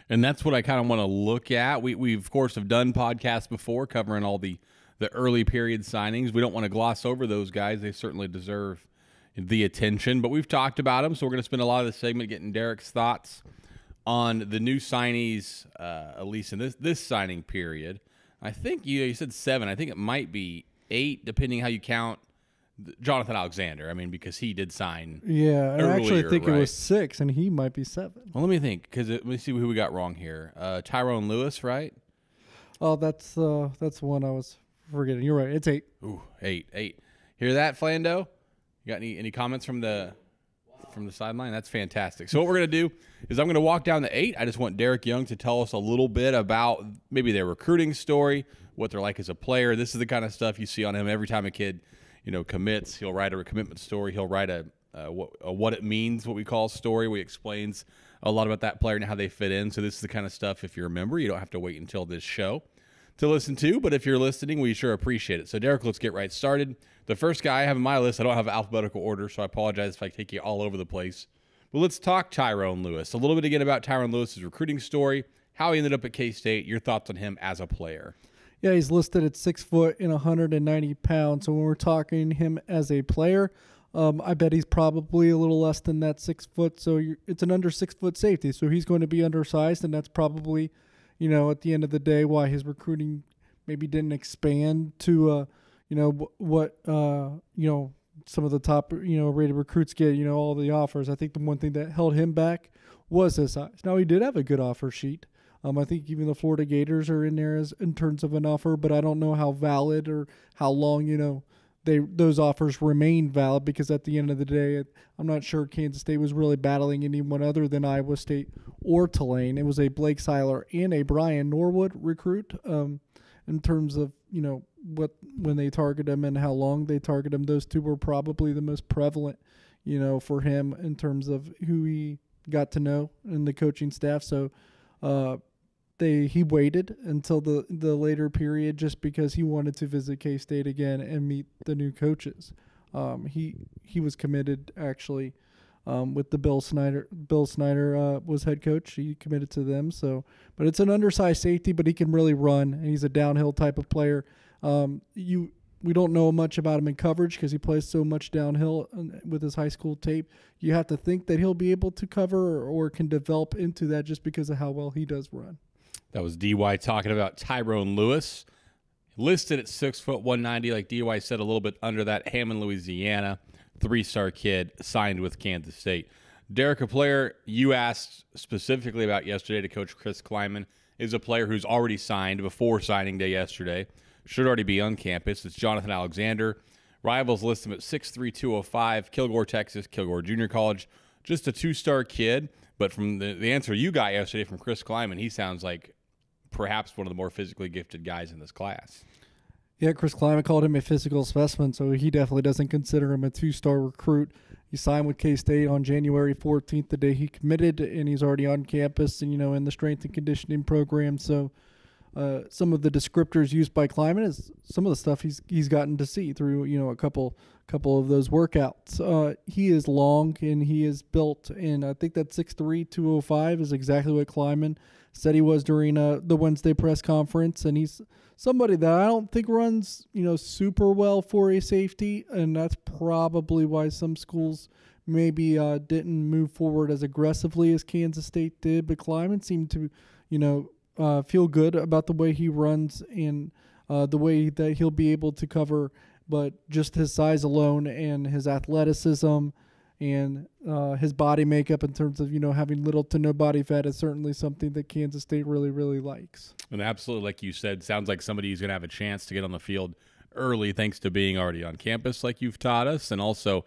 And that's what I kind of want to look at. We of course, have done podcasts before covering all the early period signings. We don't want to gloss over those guys. They certainly deserve the attention, but we've talked about them, so we're going to spend a lot of the segment getting Derek's thoughts on the new signees, at least in this signing period. I think you said 7. I think it might be 8, depending how you count Jonathan Alexander. I mean, because he did sign. Yeah, I actually earlier, think right? it was 6, and he might be 7. Well, let me think, because let me see who we got wrong here. Tyrone Lewis, right? Oh, that's one I was forgetting. You're right. It's 8. Ooh, 8. Hear that, Flando? You got any comments from the sideline? That's fantastic. So what we're going to do is I'm going to walk down to 8. I just want Derek Young to tell us a little bit about maybe their recruiting story, what they're like as a player. This is the kind of stuff you see on him every time a kid, commits. He'll write a commitment story. He'll write a what it means, what we call story, where he explains a lot about that player and how they fit in. So this is the kind of stuff, if you're a member, you don't have to wait until this show to listen to, but if you're listening, we sure appreciate it. So, Derek, let's get right started. The first guy I have on my list, I don't have alphabetical order, so I apologize if I take you all over the place. But let's talk Tyrone Lewis. A little bit again about Tyrone Lewis's recruiting story, how he ended up at K-State, your thoughts on him as a player. Yeah, he's listed at 6 foot and 190 pounds. So when we're talking him as a player, I bet he's probably a little less than that 6 foot. So it's an under 6 foot safety. So he's going to be undersized, and that's probably at the end of the day, why his recruiting maybe didn't expand to, what some of the top, rated recruits get, all the offers. I think the one thing that held him back was his size. Now, he did have a good offer sheet. I think even the Florida Gators are in there in terms of an offer, but I don't know how valid or how long, those offers remain valid, because at the end of the day, I'm not sure Kansas State was really battling anyone other than Iowa State or Tulane. It was a Blake Seiler and a Brian Norwood recruit in terms of, when they target him and how long they target him. Those two were probably the most prevalent, for him in terms of who he got to know and the coaching staff. So he waited until the later period just because he wanted to visit K-State again and meet the new coaches. He was committed actually with the Bill Snyder. Bill Snyder was head coach. He committed to them. So, but it's an undersized safety, but he can really run, and he's a downhill type of player. We don't know much about him in coverage because he plays so much downhill with his high school tape. You have to think that he'll be able to cover or can develop into that just because of how well he does run. That was DY talking about Tyrone Lewis, listed at 6 foot 190, like DY said, a little bit under that. Hammond, Louisiana, 3-star kid, signed with Kansas State. Derek, a player you asked specifically about yesterday to Coach Chris Klieman, is a player who's already signed before signing day yesterday. Should already be on campus. It's Jonathan Alexander. Rivals list him at 6'3", 205, Kilgore, Texas, Kilgore Junior College. Just a 2-star kid, but from the answer you got yesterday from Chris Klieman, he sounds like perhaps one of the more physically gifted guys in this class. Yeah, Chris Klieman called him a physical specimen, so he definitely doesn't consider him a 2-star recruit. He signed with K-State on January 14th, the day he committed, and he's already on campus and, in the strength and conditioning program. So some of the descriptors used by Klieman is some of the stuff he's gotten to see through, a couple of those workouts. He is long and he is built, and I think that 6'3", 205 is exactly what Klieman said he was during the Wednesday press conference, and he's somebody that I don't think runs, super well for a safety, and that's probably why some schools maybe didn't move forward as aggressively as Kansas State did. But Klieman seemed to, feel good about the way he runs and the way that he'll be able to cover. But just his size alone and his athleticism and his body makeup in terms of, having little to no body fat is certainly something that Kansas State really, really likes. And absolutely, like you said, sounds like somebody who's going to have a chance to get on the field early thanks to being already on campus like you've taught us, and also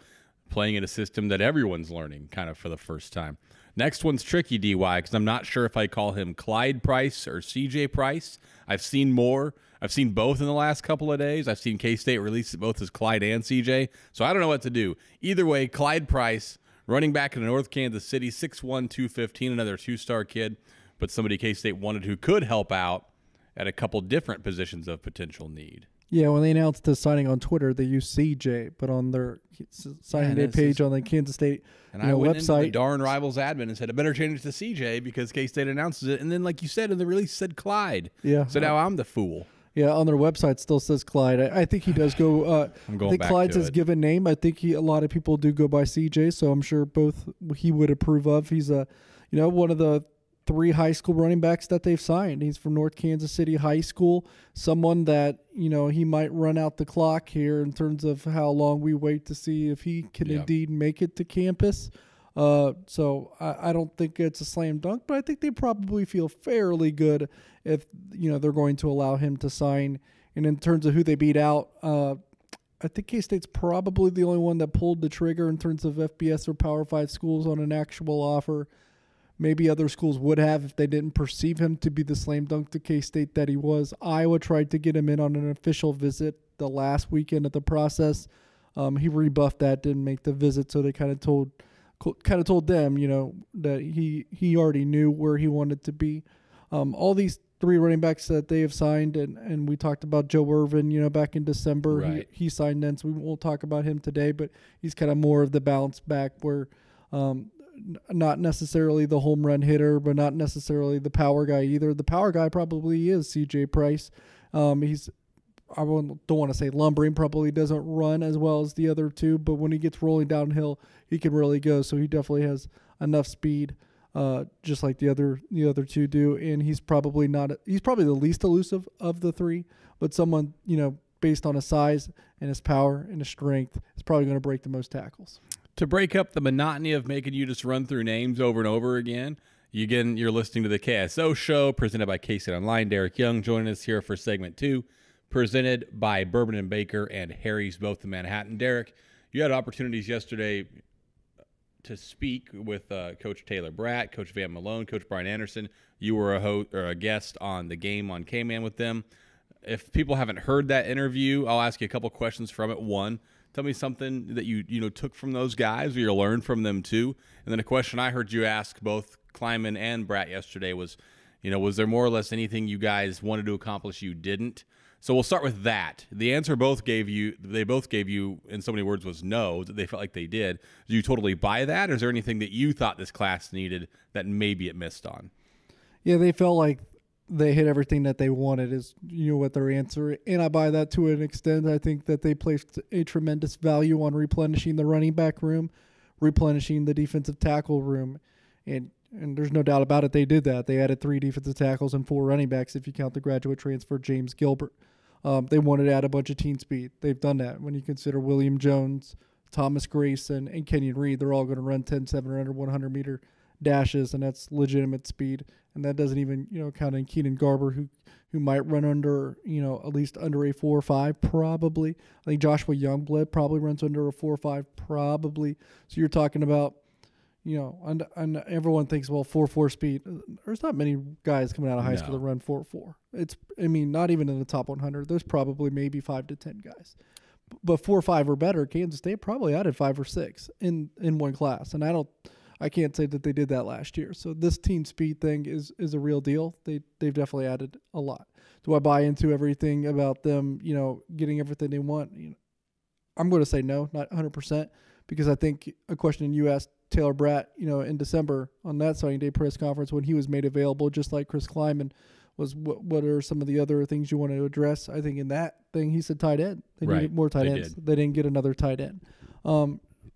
playing in a system that everyone's learning kind of for the first time. Next one's tricky, DY, because I'm not sure if I call him Clyde Price or CJ Price. I've seen more. I've seen both in the last couple of days. I've seen K-State release it both as Clyde and CJ, so I don't know what to do. Either way, Clyde Price, running back in North Kansas City, 6'1", 215, another 2-star kid, but somebody K-State wanted who could help out at a couple different positions of potential need. Yeah, when they announced the signing on Twitter, they used CJ, but on their signing day page on the Kansas State I went website, into the darn Rivals admin and said, I better change it to CJ because K-State announces it. And then, like you said, in the release said Clyde. Yeah. So now I'm the fool. Yeah, on their website it still says Clyde. I think he does go. I'm going I think back Clyde's to his it. given name. I think a lot of people do go by CJ, so I'm sure both he would approve of. He's a, one of the 3 high school running backs that they've signed. He's from North Kansas City High School, someone that, he might run out the clock here in terms of how long we wait to see if he can indeed make it to campus. So I don't think it's a slam dunk, but I think they probably feel fairly good if, they're going to allow him to sign. And in terms of who they beat out, I think K-State's probably the only one that pulled the trigger in terms of FBS or Power 5 schools on an actual offer. Maybe other schools would have if they didn't perceive him to be the slam dunk to K-State that he was. Iowa tried to get him in on an official visit the last weekend of the process. He rebuffed that, didn't make the visit, so they kind of told them, that he already knew where he wanted to be. All these 3 running backs that they have signed, and we talked about Joe Irvin, back in December. Right. He signed then, so we won't talk about him today, but he's kind of more of the bounce back where not necessarily the home run hitter, but not necessarily the power guy either. The power guy probably is C.J. Price. I don't want to say lumbering, probably doesn't run as well as the other 2, but when he gets rolling downhill, he can really go. So he definitely has enough speed, just like the other 2 do. And he's probably the least elusive of the 3, but someone, based on his size and his power and his strength, is probably going to break the most tackles. To break up the monotony of making you just run through names over and over again, you're listening to the KSO show presented by K-StateOnline. Derek Young joining us here for segment 2, presented by Bourbon & Baker and Harry's, both in Manhattan. Derek, you had opportunities yesterday to speak with Coach Taylor Bratt, Coach Van Malone, Coach Brian Anderson. You were a guest on the game on K-Man with them. If people haven't heard that interview, I'll ask you a couple questions from it. One, tell me something that you took from those guys or you learned from them too. And then a question I heard you ask both Klieman and Bratt yesterday was, was there more or less anything you guys wanted to accomplish you didn't? So we'll start with that. The answer they both gave you in so many words was no, that they felt like they did. Do you totally buy that, or is there anything that you thought this class needed that maybe it missed on? Yeah, they felt like they hit everything that they wanted is, what their answer. And I buy that to an extent. I think that they placed a tremendous value on replenishing the running back room, replenishing the defensive tackle room. And there's no doubt about it, they did that. They added 3 defensive tackles and 4 running backs if you count the graduate transfer, James Gilbert. They wanted to add a bunch of team speed. They've done that. When you consider William Jones, Thomas Grayson, and Kenyon Reed, they're all going to run 10-7 or under 100-meter dashes, and that's legitimate speed. And that doesn't even, count in Keenan Garber, who might run under, at least under a 4.5 probably. I think Joshua Youngblood probably runs under a 4.5 probably. So you're talking about, and everyone thinks, well, 4.4 speed. There's not many guys coming out of high school that run 4.4. Not even in the top 100. There's probably maybe 5 to 10 guys. But 4.5 or better, Kansas State probably added 5 or 6 in one class. And I can't say that they did that last year. So this team speed thing is a real deal. They've definitely added a lot. Do I buy into everything about them, getting everything they want? I'm going to say no, not 100%, because I think a question you asked Taylor Bratt, in December on that signing day press conference when he was made available, just like Chris Klieman, was what are some of the other things you want to address? I think in that thing he said tight end. They needed more tight ends. They didn't get another tight end.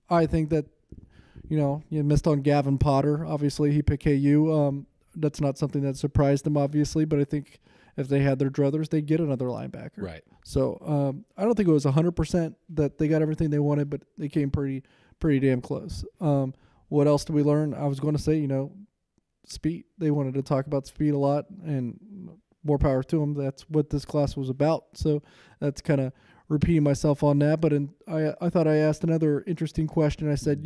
I think that, you missed on Gavin Potter. Obviously, he picked KU. That's not something that surprised them, obviously, but I think if they had their druthers, they'd get another linebacker. Right. So I don't think it was 100% that they got everything they wanted, but they came pretty damn close. What else did we learn? I was going to say, speed. They wanted to talk about speed a lot, and more power to them. That's what this class was about. So that's kind of repeating myself on that. But I thought I asked another interesting question. I said,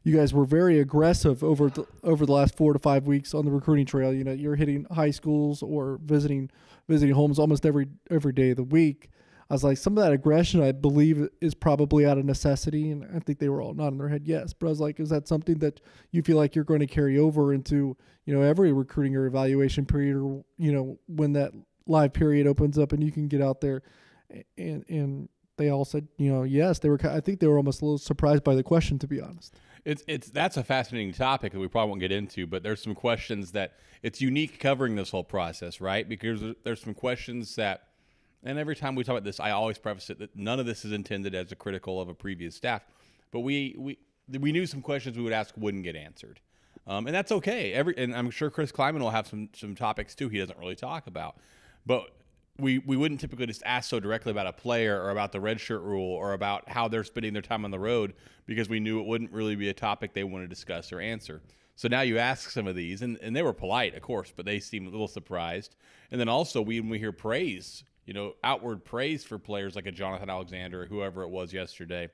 you guys were very aggressive over the last 4 to 5 weeks on the recruiting trail. You're hitting high schools or visiting homes almost every day of the week. I was like, some of that aggression, I believe, is probably out of necessity, and I think they were all nodding their head yes. But I was like, is that something that you feel like you're going to carry over into, every recruiting or evaluation period, or, when that live period opens up and you can get out there? And they all said, yes. I think they were almost a little surprised by the question, to be honest. That's a fascinating topic that we probably won't get into, but there's some questions that it's unique covering this whole process, right? Because there's some questions that. And every time we talk about this, I always preface it that none of this is intended as a critical of a previous staff. But we knew some questions we would ask wouldn't get answered. And that's okay. And I'm sure Chris Klieman will have some topics too he doesn't really talk about. But we wouldn't typically just ask so directly about a player or about the redshirt rule or about how they're spending their time on the road because we knew it wouldn't really be a topic they want to discuss or answer. So now you ask some of these, and they were polite, of course, but they seemed a little surprised. And then also when we hear praise, outward praise for players like a Jonathan Alexander or whoever it was yesterday,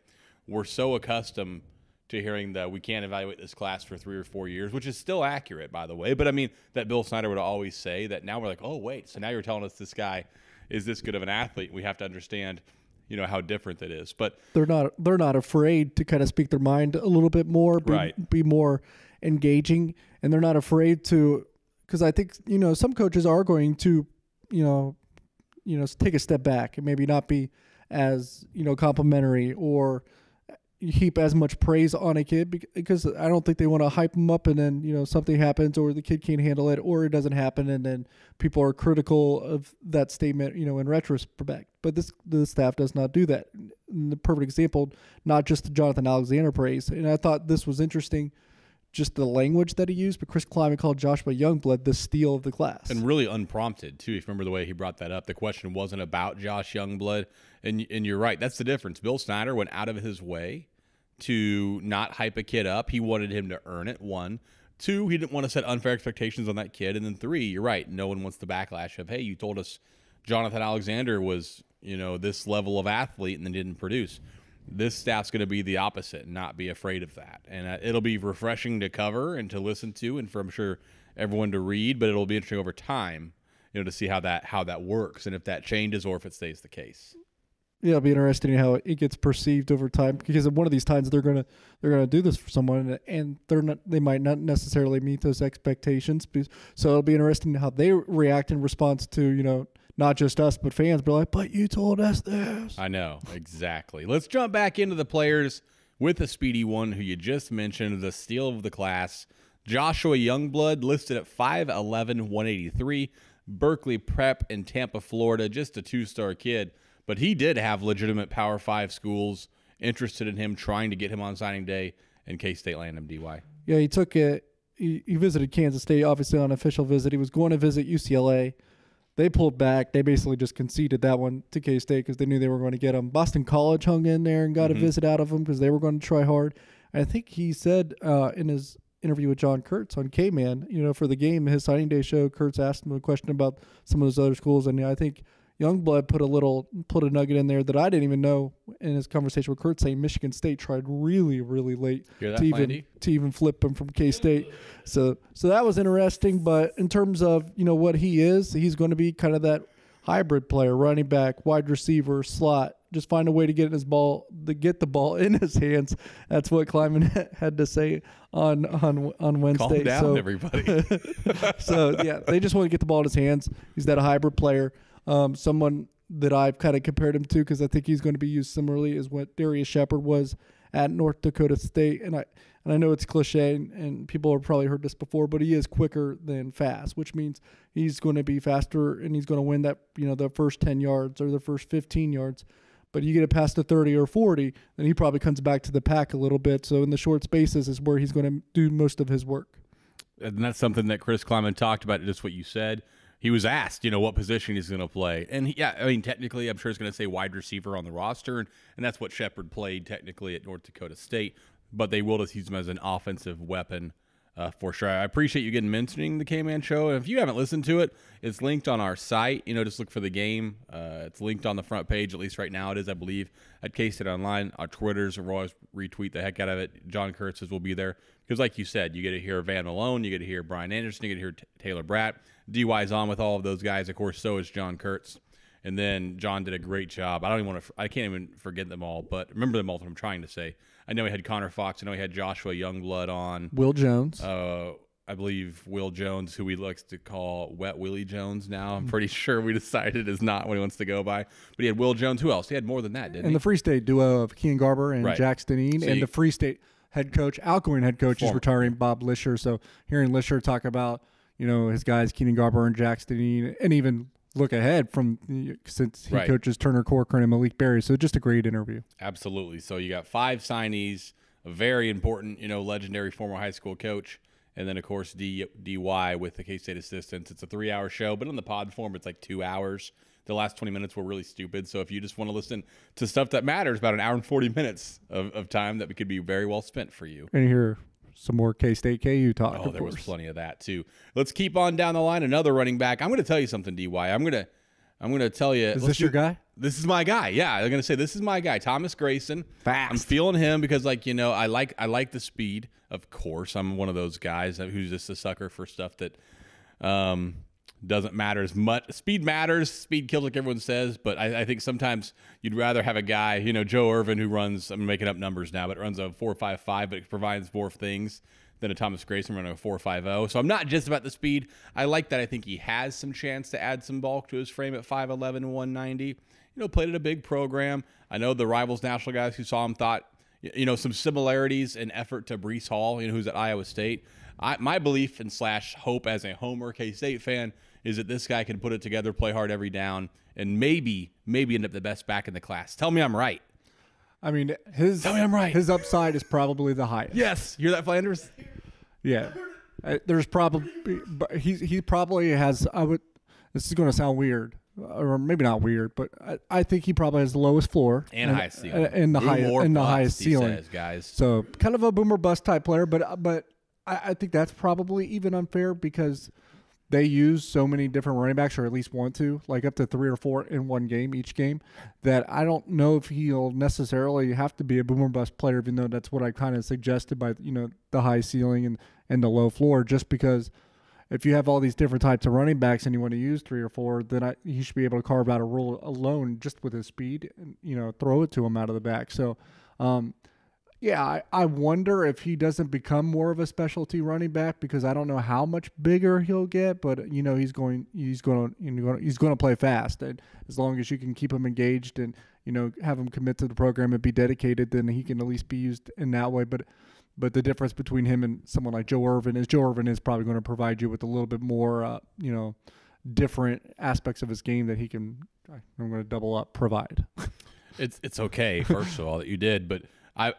we're so accustomed to hearing that we can't evaluate this class for 3 or 4 years, which is still accurate, by the way. But, I mean, that Bill Snyder would always say that now we're like, oh, wait, so now you're telling us this guy is this good of an athlete. We have to understand, how different that is. But they're not afraid to kind of speak their mind a little bit more, be more engaging, and they're not afraid to – because I think, some coaches are going to, take a step back and maybe not be as, complimentary or – heap as much praise on a kid because I don't think they want to hype him up and then, something happens or the kid can't handle it or it doesn't happen and then people are critical of that statement, in retrospect. But the staff does not do that. And the perfect example, not just the Jonathan Alexander praise. And I thought this was interesting, just the language that he used, but Chris Klieman called Joshua Youngblood the steal of the class. And really unprompted, too, if you remember the way he brought that up. The question wasn't about Josh Youngblood. And you're right. That's the difference. Bill Snyder went out of his way to not hype a kid up. He wanted him to earn it, 1. 2, he didn't want to set unfair expectations on that kid. And then 3, you're right. No one wants the backlash of, hey, you told us Jonathan Alexander was, this level of athlete and then didn't produce. This staff's going to be the opposite and not be afraid of that. And it'll be refreshing to cover and to listen to and for, I'm sure, everyone to read, but it'll be interesting over time, to see how that works and if that changes or if it stays the case. Yeah, it'll be interesting how it gets perceived over time because one of these times they're gonna do this for someone and they might not necessarily meet those expectations. So it'll be interesting how they react in response to not just us but fans. But like, but you told us this. I know exactly. Let's jump back into the players with a speedy one who you just mentioned, the steal of the class, Joshua Youngblood, listed at 5'11", 183, Berkeley Prep in Tampa, Florida, just a 2-star kid. But he did have legitimate Power 5 schools interested in him, trying to get him on signing day, and K-State landed him DY. Yeah, he took it. He visited Kansas State, obviously on an official visit. He was going to visit UCLA. They pulled back. They basically just conceded that one to K-State because they knew they were going to get him. Boston College hung in there and got a visit out of him because they were going to try hard. And I think he said in his interview with John Kurtz on K-Man, for the game, his signing day show, Kurtz asked him a question about some of those other schools, and I think Youngblood put a nugget in there that I didn't even know in his conversation with Kurtz, saying Michigan State tried really, really late to even flip him from K-State. So that was interesting. But in terms of what he is, he's going to be kind of that hybrid player, running back, wide receiver, slot. Just find a way to get the ball in his hands. That's what Klieman had to say on Wednesday. Calm down, everybody. So yeah, they just want to get the ball in his hands. He's that hybrid player. Someone that I've kind of compared him to because I think he's going to be used similarly is what Darius Shepard was at North Dakota State. And I know it's cliche and people have probably heard this before, but he is quicker than fast, which means he's going to be faster and he's going to win that, the first 10 yards or the first 15 yards. But you get it past the 30 or 40, then he probably comes back to the pack a little bit. So in the short spaces is where he's going to do most of his work. And that's something that Chris Klieman talked about, just what you said. He was asked, what position he's going to play. And, technically, I'm sure he's going to say wide receiver on the roster, and that's what Shepard played technically at North Dakota State. But they will just use him as an offensive weapon for sure. I appreciate you mentioning the K-Man show. And if you haven't listened to it, it's linked on our site. Just look for the game. It's linked on the front page, at least right now it is, I believe, at K-StateOnline. Our Twitters will always retweet the heck out of it. John Kurtz will be there. Because like you said, you get to hear Van Malone, you get to hear Brian Anderson, you get to hear Taylor Bratt. DY's on with all of those guys. Of course, so is John Kurtz. And then John did a great job. I can't even forget them all, but remember them all, what I'm trying to say. I know he had Connor Fox. I know he had Joshua Youngblood on. Will Jones. I believe Will Jones, who he likes to call Wet Willie Jones now. I'm pretty sure we decided is not what he wants to go by. But he had Will Jones. Who else? He had more than that, didn't he? And the Free State duo of Keenan Garber and Jack Steneen. And the Free State outgoing head coach is retiring, Bob Lisher. So hearing Lisher talk about, his guys, Keenan Garber and Jack Steneen, and even look ahead since he coaches Turner Corcoran and Malik Berry. So just a great interview. Absolutely. So you got 5 signees, a very important, legendary former high school coach, And then, of course, DY with the K-State assistants. It's a 3-hour show, but on the pod form, it's like 2 hours. The last 20 minutes were really stupid. So if you just want to listen to stuff that matters, about an hour and 40 minutes of time that could be very well spent for you. And hear some more K-State KU talk. Oh, there was plenty of that, too. Let's keep on down the line. Another running back. I'm going to tell you something, DY. I'm going to tell you. Is this your guy? This is my guy. Yeah, I'm going to say this is my guy, Thomas Grayson. Fast. I'm feeling him because, like, you know, I like the speed. Of course, I'm one of those guys who's just a sucker for stuff that doesn't matter as much. Speed matters. Speed kills, like everyone says. But I think sometimes you'd rather have a guy, you know, Joe Irvin, who runs, I'm making up numbers now, but runs a 4.55, but it provides more things than a Thomas Grayson running a 4.50. So I'm not just about the speed. I like that. I think he has some chance to add some bulk to his frame at 5'11 and 190. You know, played at a big program. I know the Rivals National guys who saw him thought, you know, some similarities in effort to Breece Hall, you know, who's at Iowa State. My belief and / hope as a homer K-State fan is that this guy can put it together, play hard every down, and maybe end up the best back in the class. Tell me I'm right. I mean, Tell me I'm right. His upside is probably the highest. Yes. You hear that, Flanders? Yeah. There's probably, but he probably has, this is going to sound weird, or maybe not weird, but I think he probably has the lowest floor and highest ceiling, and the highest ceiling, says, guys. So kind of a boomer bust type player, but I think that's probably even unfair because they use so many different running backs, or at least want to, like up to 3 or 4 in one game, each game, that I don't know if he'll necessarily have to be a boomer bust player, even though that's what I kind of suggested by, you know, the high ceiling and the low floor, just because if you have all these different types of running backs and you want to use 3 or 4, then he should be able to carve out a role alone just with his speed and, you know, throw it to him out of the back. So, yeah, I wonder if he doesn't become more of a specialty running back, because I don't know how much bigger he'll get, but you know he's going to play fast, and as long as you can keep him engaged and, you know, have him commit to the program and be dedicated, then he can at least be used in that way. But the difference between him and someone like Joe Irvin is probably going to provide you with a little bit more you know, different aspects of his game that he can, I'm going to double up, provide. It's okay, first of all, that you did, but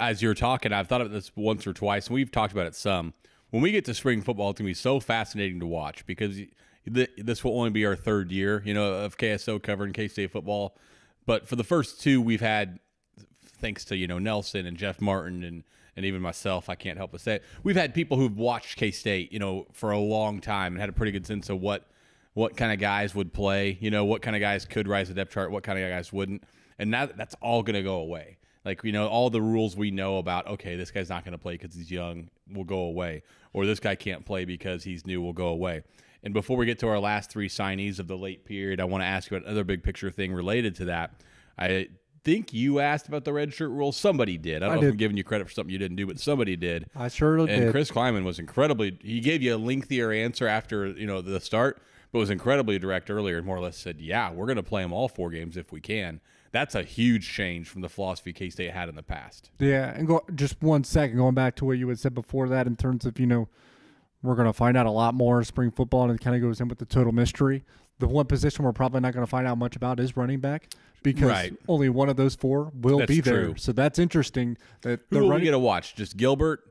as you were talking, I've thought of this once or twice, and we've talked about it some. When we get to spring football, it's going to be so fascinating to watch, because this will only be our 3rd year, you know, of KSO covering K-State football. But for the first 2, we've had, thanks to, you know, Nelson and Jeff Martin and even myself, I can't help but say it, we've had people who've watched K-State, you know, for a long time and had a pretty good sense of what kind of guys would play, you know, what kind of guys could rise the depth chart, what kind of guys wouldn't. And now that's all going to go away. Like, you know, all the rules we know about, okay, this guy's not going to play because he's young, will go away. Or this guy can't play because he's new, will go away. And before we get to our last 3 signees of the late period, I want to ask you about another big picture thing related to that. I think you asked about the red shirt rule. Somebody did. I don't know if I'm giving you credit for something you didn't do, but somebody did. I sure did. And Chris Klieman was he gave you a lengthier answer after, you know, the start, but was incredibly direct earlier and more or less said, yeah, we're going to play them all 4 games if we can. That's a huge change from the philosophy K-State had in the past. Yeah, and just 1 second, going back to what you had said before that in terms of, you know, we're going to find out a lot more in spring football, and it kind of goes in with the total mystery. The one position we're probably not going to find out much about is running back, because only one of those 4 will be there. So that's interesting. Who will we get to watch? Just Gilbert,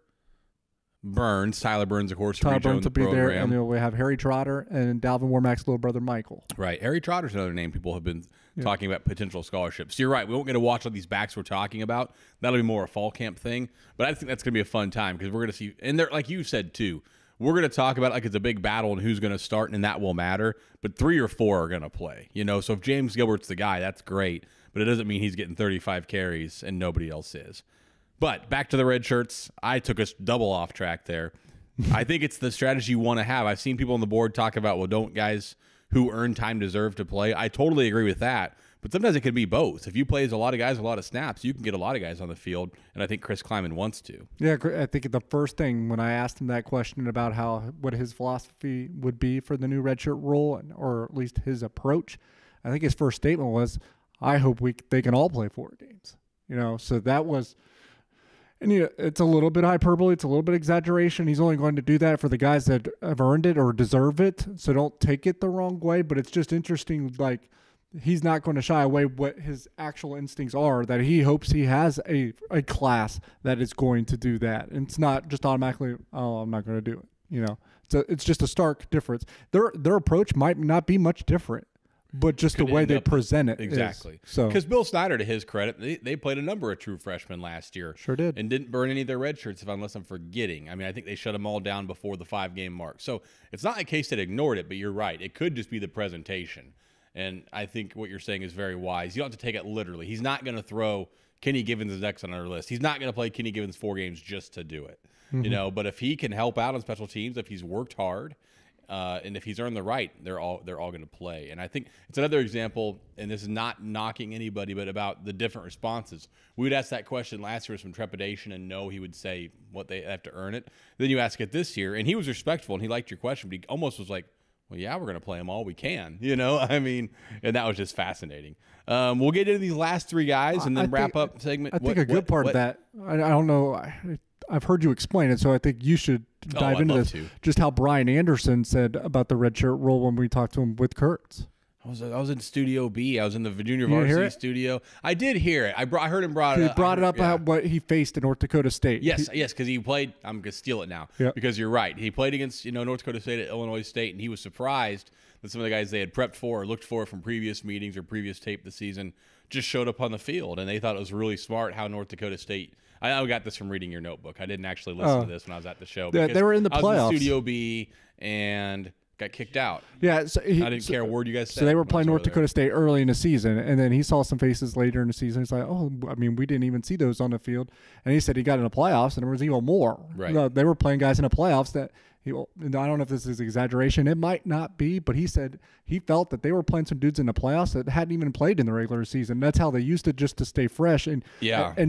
Burns, Tyler Burns, of course. Tyler Burns will be there, and then we have Harry Trotter and Dalvin Warmack's little brother Michael. Right. Harry Trotter's another name people have been talking about potential scholarships. You're right. We won't get to watch all these backs we're talking about. That'll be more a fall camp thing. But I think that's going to be a fun time, because we're going to see, and there, like you said too, we're going to talk about it like it's a big battle and who's going to start, and that will matter. But 3 or 4 are going to play. You know, so if James Gilbert's the guy, that's great. But it doesn't mean he's getting 35 carries and nobody else is. But back to the red shirts. I took us double off track there. I think it's the strategy you want to have. I've seen people on the board talk about, well, don't guys who earn time deserve to play? I totally agree with that. But sometimes it can be both. If you play as a lot of guys, a lot of snaps, you can get a lot of guys on the field, and I think Chris Klieman wants to. Yeah, I think the first thing when I asked him that question about what his philosophy would be for the new redshirt rule, or at least his approach, I think his first statement was, I hope they can all play 4 games. You know, so that was – and you know, it's a little bit hyperbole. It's a little bit exaggeration. He's only going to do that for the guys that have earned it or deserve it. So don't take it the wrong way. But it's just interesting. Like, he's not going to shy away what his actual instincts are, that he hopes he has a class that is going to do that. And it's not just automatically, oh, I'm not going to do it. It's just a stark difference. Their approach might not be much different, but just the way they present it. Exactly. So because Bill Snyder, to his credit, they played a number of true freshmen last year. Sure did. And didn't burn any of their red shirts, unless I'm forgetting. I mean, I think they shut them all down before the 5-game mark. So it's not like K-State ignored it, but you're right. It could just be the presentation. And I think what you're saying is very wise. You don't have to take it literally. He's not going to throw Kenny Givens next on our list. He's not going to play Kenny Givens 4 games just to do it. But if he can help out on special teams, if he's worked hard, and if he's earned the right, they're all going to play. And I think it's another example, and this is not knocking anybody, but about the different responses. We would ask that question last year with some trepidation, and no, he would say what they have to earn it. Then you ask it this year, and he was respectful, and he liked your question, but he almost was like, well, yeah, we're going to play them all we can, I mean, and that was just fascinating. We'll get into these last 3 guys and then wrap up segment. I think a good part of that, I don't know, I've heard you explain it, so I think you should dive into this. Just how Brian Anderson said about the redshirt rule when we talked to him with Kurtz. I was in Studio B. I was in the junior varsity studio. I did hear it. I heard him brought it up. He brought it up about what he faced in North Dakota State. Yes, because he played. I'm going to steal it now because you're right. He played against North Dakota State at Illinois State, and he was surprised that some of the guys they had prepped for or looked for from previous meetings or previous tape this season just showed up on the field, and they thought it was really smart how North Dakota State. I got this from reading your notebook. I didn't actually listen to this when I was at the show. They were in the playoffs. I was in Studio B and got kicked out. Yeah, so I didn't care a word you guys said. So they were playing North Dakota State early in the season, and then he saw some faces later in the season. He's like, oh, I mean, we didn't even see those on the field. And he said he got in the playoffs, and there was even more. Right. They were playing guys in the playoffs that I don't know if this is exaggeration. It might not be, but he said he felt that they were playing some dudes in the playoffs that hadn't even played in the regular season. That's how they used it, just to stay fresh. And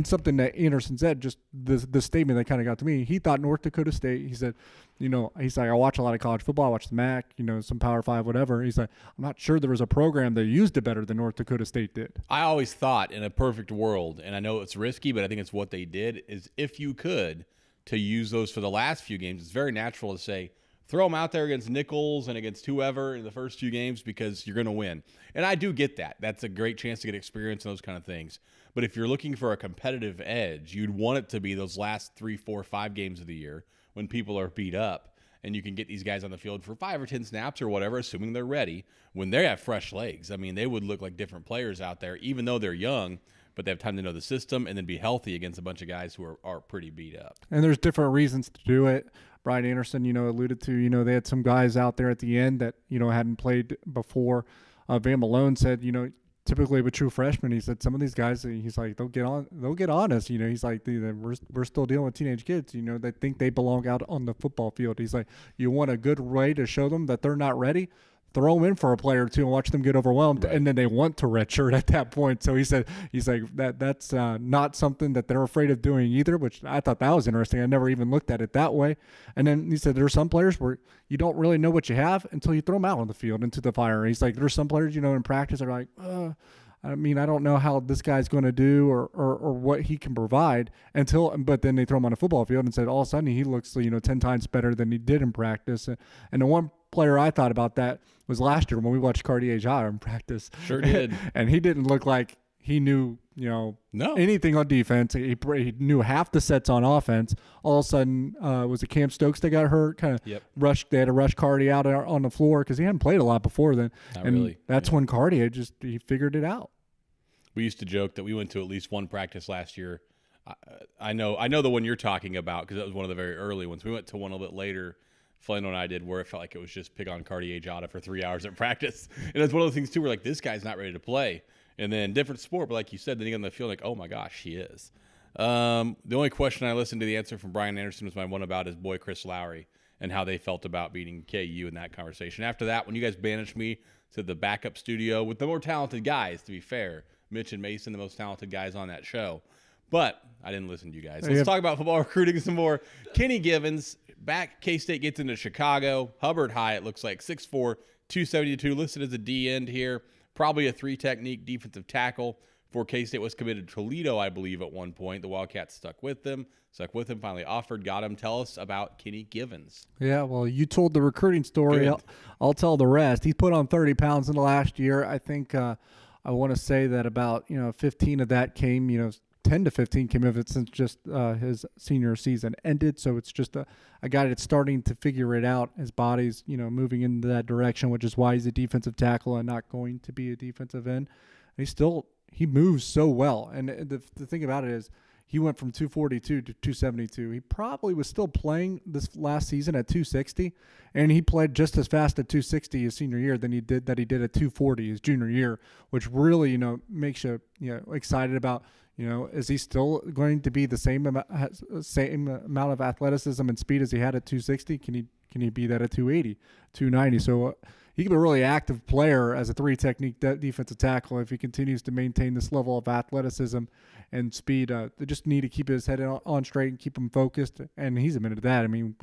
something that Anderson said, just the statement that kind of got to me. He thought North Dakota State. He said, he's like, I watch a lot of college football. I watch the MAC, some Power 5, whatever. He's like, I'm not sure there was a program that used it better than North Dakota State did. I always thought in a perfect world, and I know it's risky, but I think it's what they did, is if you could, to use those for the last few games, it's very natural to say, throw them out there against Nichols and against whoever in the first few games because you're going to win. And I do get that. That's a great chance to get experience and those kind of things. But if you're looking for a competitive edge, you'd want it to be those last 3, 4, 5 games of the year when people are beat up and you can get these guys on the field for 5 or 10 snaps or whatever, assuming they're ready, when they have fresh legs. I mean, they would look like different players out there, even though they're young, but they have time to know the system and then be healthy against a bunch of guys who are pretty beat up. And there's different reasons to do it. Brian Anderson, alluded to, they had some guys out there at the end that, hadn't played before. Van Malone said, typically with true freshmen, he said some of these guys, he's like, they'll get on us. He's like, we're still dealing with teenage kids, that think they belong out on the football field. He's like, you want a good way to show them that they're not ready? Throw them in for a play or two and watch them get overwhelmed, and then they want to redshirt at that point. So he's like that's not something that they're afraid of doing either, which I thought that was interesting. I never even looked at it that way. And then he said there are some players where you don't really know what you have until you throw them out on the field into the fire. And he's like, there's some players in practice are like, I mean, I don't know how this guy's going to do or what he can provide but then they throw him on a football field and said all of a sudden he looks 10 times better than he did in practice. And the one player I thought about that was last year when we watched Cartier Jara in practice. Sure did. And he didn't look like he knew, anything on defense. He knew half the sets on offense. All of a sudden, was it Cam Stokes that got hurt? Kind of rushed. They had to rush Cartier out on the floor because he hadn't played a lot before then. That's when Cartier he figured it out. We used to joke that we went to at least one practice last year. I know the one you're talking about because that was one of the very early ones. We went to one a little bit later. Flano and I did, where it felt like it was just pick on Cartier Jada for 3 hours at practice. And it's one of those things, too, where, this guy's not ready to play. And then different sport, but like you said, then you get on the field like, oh, my gosh, he is. The only question I listened to the answer from Brian Anderson was my one about his boy Chris Lowry and how they felt about beating KU in that conversation. After that, when you guys banished me to the backup studio with the more talented guys, to be fair, Mitch and Mason, the most talented guys on that show. But I didn't listen to you guys. Let's talk about football recruiting some more. Kenny Givens, back K-State gets into Chicago. Hubbard High, it looks like, 6'4", 272, listed as a D-end here. Probably a 3-technique defensive tackle for K-State. Was committed to Toledo, I believe, at one point. The Wildcats stuck with him, finally offered, got him. Tell us about Kenny Givens. Yeah, well, you told the recruiting story. I'll tell the rest. He put on 30 pounds in the last year. I think I want to say that about 15 of that came 10 10 to 15 commitments since just his senior season ended. So it's just a guy that's starting to figure it out. His body's, moving into that direction, which is why he's a defensive tackle and not going to be a defensive end. And he moves so well. And the thing about it is, he went from 242 to 272. He probably was still playing this last season at 260, and he played just as fast at 260 his senior year than he did at 240 his junior year, which really, makes you, excited about, is he still going to be the same amount of athleticism and speed as he had at 260? Can he be that at 280, 290? So he can be a really active player as a three-technique defensive tackle if he continues to maintain this level of athleticism and speed. They just need to keep his head on straight and keep him focused, and he's admitted that. I mean,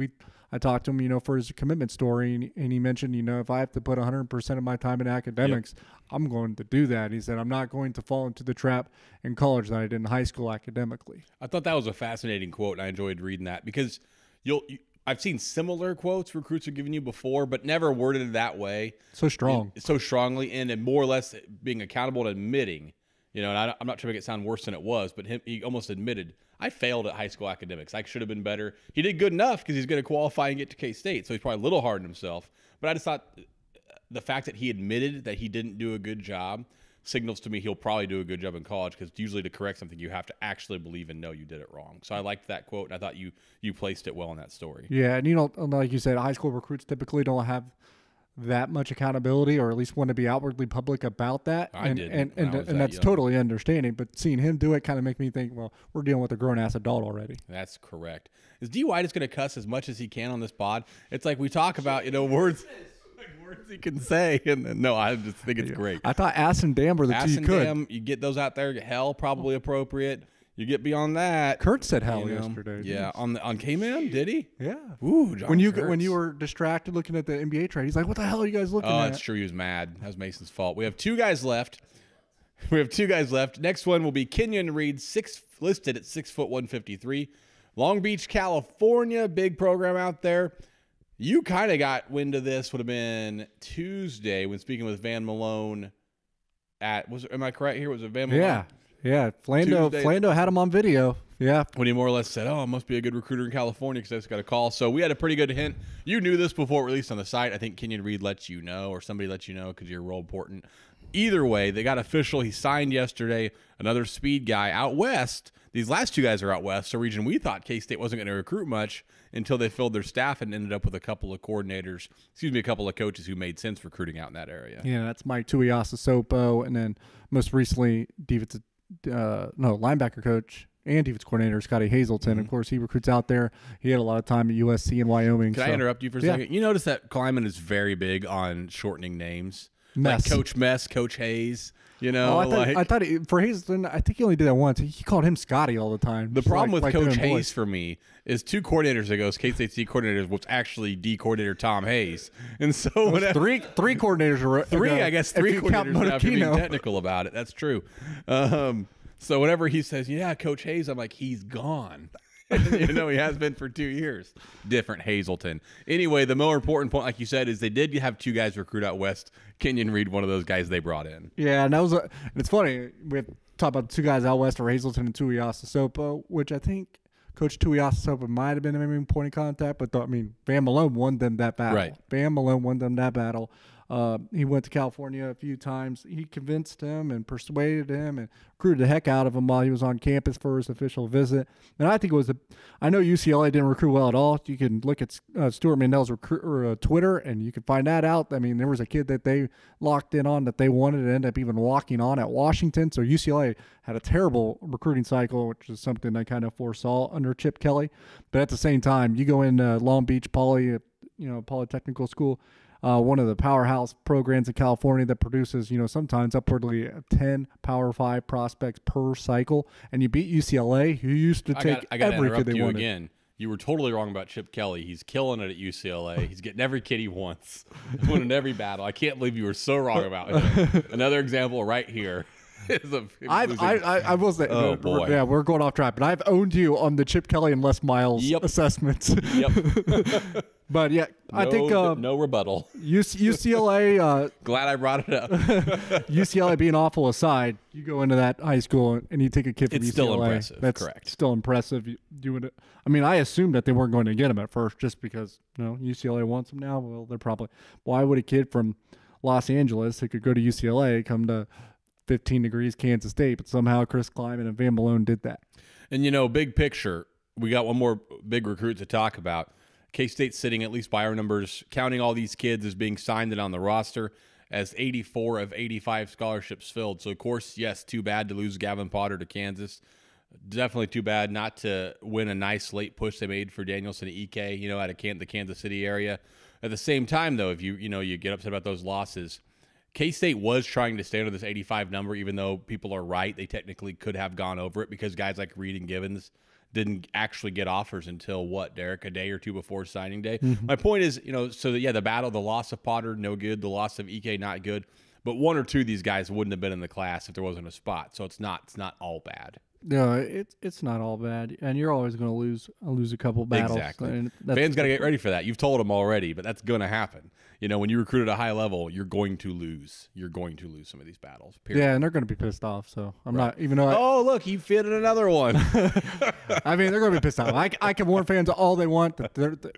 I talked to him, for his commitment story, and he mentioned, if I have to put 100% of my time in academics, I'm going to do that. He said, I'm not going to fall into the trap in college that I did in high school academically. I thought that was a fascinating quote, and I enjoyed reading that because I've seen similar quotes recruits have given you before, but never worded that way. So strong. So strongly, and more or less being accountable and admitting, and I'm not trying to make it sound worse than it was, but he almost admitted, I failed at high school academics. I should have been better. He did good enough because he's going to qualify and get to K-State, so he's probably a little hard on himself. But I just thought the fact that he admitted that he didn't do a good job signals to me he'll probably do a good job in college, because usually to correct something you have to actually believe and know you did it wrong. So I liked that quote, and I thought you placed it well in that story. Yeah, and like you said, high school recruits typically don't have that much accountability, or at least want to be outwardly public about that. And that's totally understanding. But seeing him do it kind of make me think, well, we're dealing with a grown-ass adult already. That's correct. Is D. White just going to cuss as much as he can on this pod? It's like we talk about, words he can say, and no, I just think it's great. I thought ass and damn were the two you could. Damn, you get those out there. Hell, probably appropriate. You get beyond that. Kurtz said hell yesterday. Yeah, on K-Man, did he? Yeah. Ooh, John when Kurtz. you were distracted looking at the NBA trade, he's like, "What the hell are you guys looking at?" Oh, that's true. He was mad. That was Mason's fault. We have two guys left. Next one will be Kenyon Reed, listed at 6 foot 153, Long Beach, California. Big program out there. You kind of got wind of this, would have been Tuesday when speaking with Van Malone am I correct here? Was it Van Malone? Yeah. Flando had him on video. Yeah. When he more or less said, I must be a good recruiter in California because I just got a call. So we had a pretty good hint. You knew this before it released on the site. I think Kenyon Reed lets you know, or somebody lets you know because you're real important. Either way, they got official. He signed yesterday. Another speed guy out west. These last two guys are out west, so region we thought K-State wasn't going to recruit much until they filled their staff and ended up with a couple of coaches who made sense recruiting out in that area. Yeah, that's Mike Tuiasosopo, and then most recently linebacker coach and defense coordinator Scotty Hazelton. Of course, he recruits out there. He had a lot of time at USC and Wyoming. Can I interrupt you for a second? You notice that Klieman is very big on shortening names. Like Coach Mess, Coach Hayes, I thought for Hazelton, I think he only did that once. He called him Scotty all the time. The problem with Coach Hayes for me is 2 coordinators ago, K-State's D coordinator was actually D coordinator Tom Hayes. And so three coordinators were I guess three coordinators after being technical about it. That's true. So whenever he says, Coach Hayes, I'm like, he's gone. He has been for 2 years. Different Hazelton. Anyway, the more important point, like you said, is they did have 2 guys recruit out west. Kenyon Reed, one of those guys they brought in. Yeah, and it's funny. We have talked about the 2 guys out west, or Hazelton and Tuiasosopo, which I think Coach Tuiasosopo might have been the main point of contact, but Van Malone won them that battle. Right. Van Malone won them that battle. He went to California a few times. He convinced him and persuaded him and recruited the heck out of him while he was on campus for his official visit. And I think it was I know UCLA didn't recruit well at all. You can look at Stuart Mandel's Twitter and you can find that out. I mean, there was a kid that they locked in on that they wanted to end up even walking on at Washington. So UCLA had a terrible recruiting cycle, which is something I kind of foresaw under Chip Kelly. But at the same time, you go in Long Beach Polytechnical School, one of the powerhouse programs in California that produces, sometimes upwardly 10 Power 5 prospects per cycle, and you beat UCLA, who used to take every kid they wanted. Again. You were totally wrong about Chip Kelly. He's killing it at UCLA. He's getting every kid he wants, winning every battle. I can't believe you were so wrong about him. Another example right here. I will say, Oh, boy. yeah, we're going off track, but I've owned you on the Chip Kelly and Les Miles assessments. Yep. But yeah, I think no rebuttal. UCLA. Glad I brought it up. UCLA being awful aside, you go into that high school and you take a kid from It's UCLA. still impressive. That's correct. still impressive. Doing it. I mean, I assumed that they weren't going to get him at first, just because UCLA wants him now. Well, they're probably. Why would a kid from Los Angeles who could go to UCLA come to 15 degrees Kansas State? But somehow Chris Klieman and Van Malone did that. And big picture, we got one more big recruit to talk about. K-State's sitting, at least by our numbers, counting all these kids as being signed and on the roster, as 84 of 85 scholarships filled. So, of course, yes, too bad to lose Gavin Potter to Kansas. Definitely too bad not to win a nice late push they made for Danielson at EK, out of the Kansas City area. At the same time, though, if you get upset about those losses, K-State was trying to stay under this 85 number, even though people are right. They technically could have gone over it because guys like Reed and Givens didn't actually get offers until Derek, a day or two before signing day. Mm-hmm. My point is, the battle, the loss of Potter, no good. The loss of EK, not good. But one or two of these guys wouldn't have been in the class if there wasn't a spot. So it's not all bad. No, it's not all bad, and you're always going to lose a couple battles. Exactly. And fans got to get ready for that. You've told them already, but that's going to happen. When you recruit at a high level, you're going to lose. You're going to lose some of these battles. Period. Yeah, and they're going to be pissed off. So I'm not, even though. Look, he fit in another one. I mean, they're going to be pissed off. I can warn fans all they want.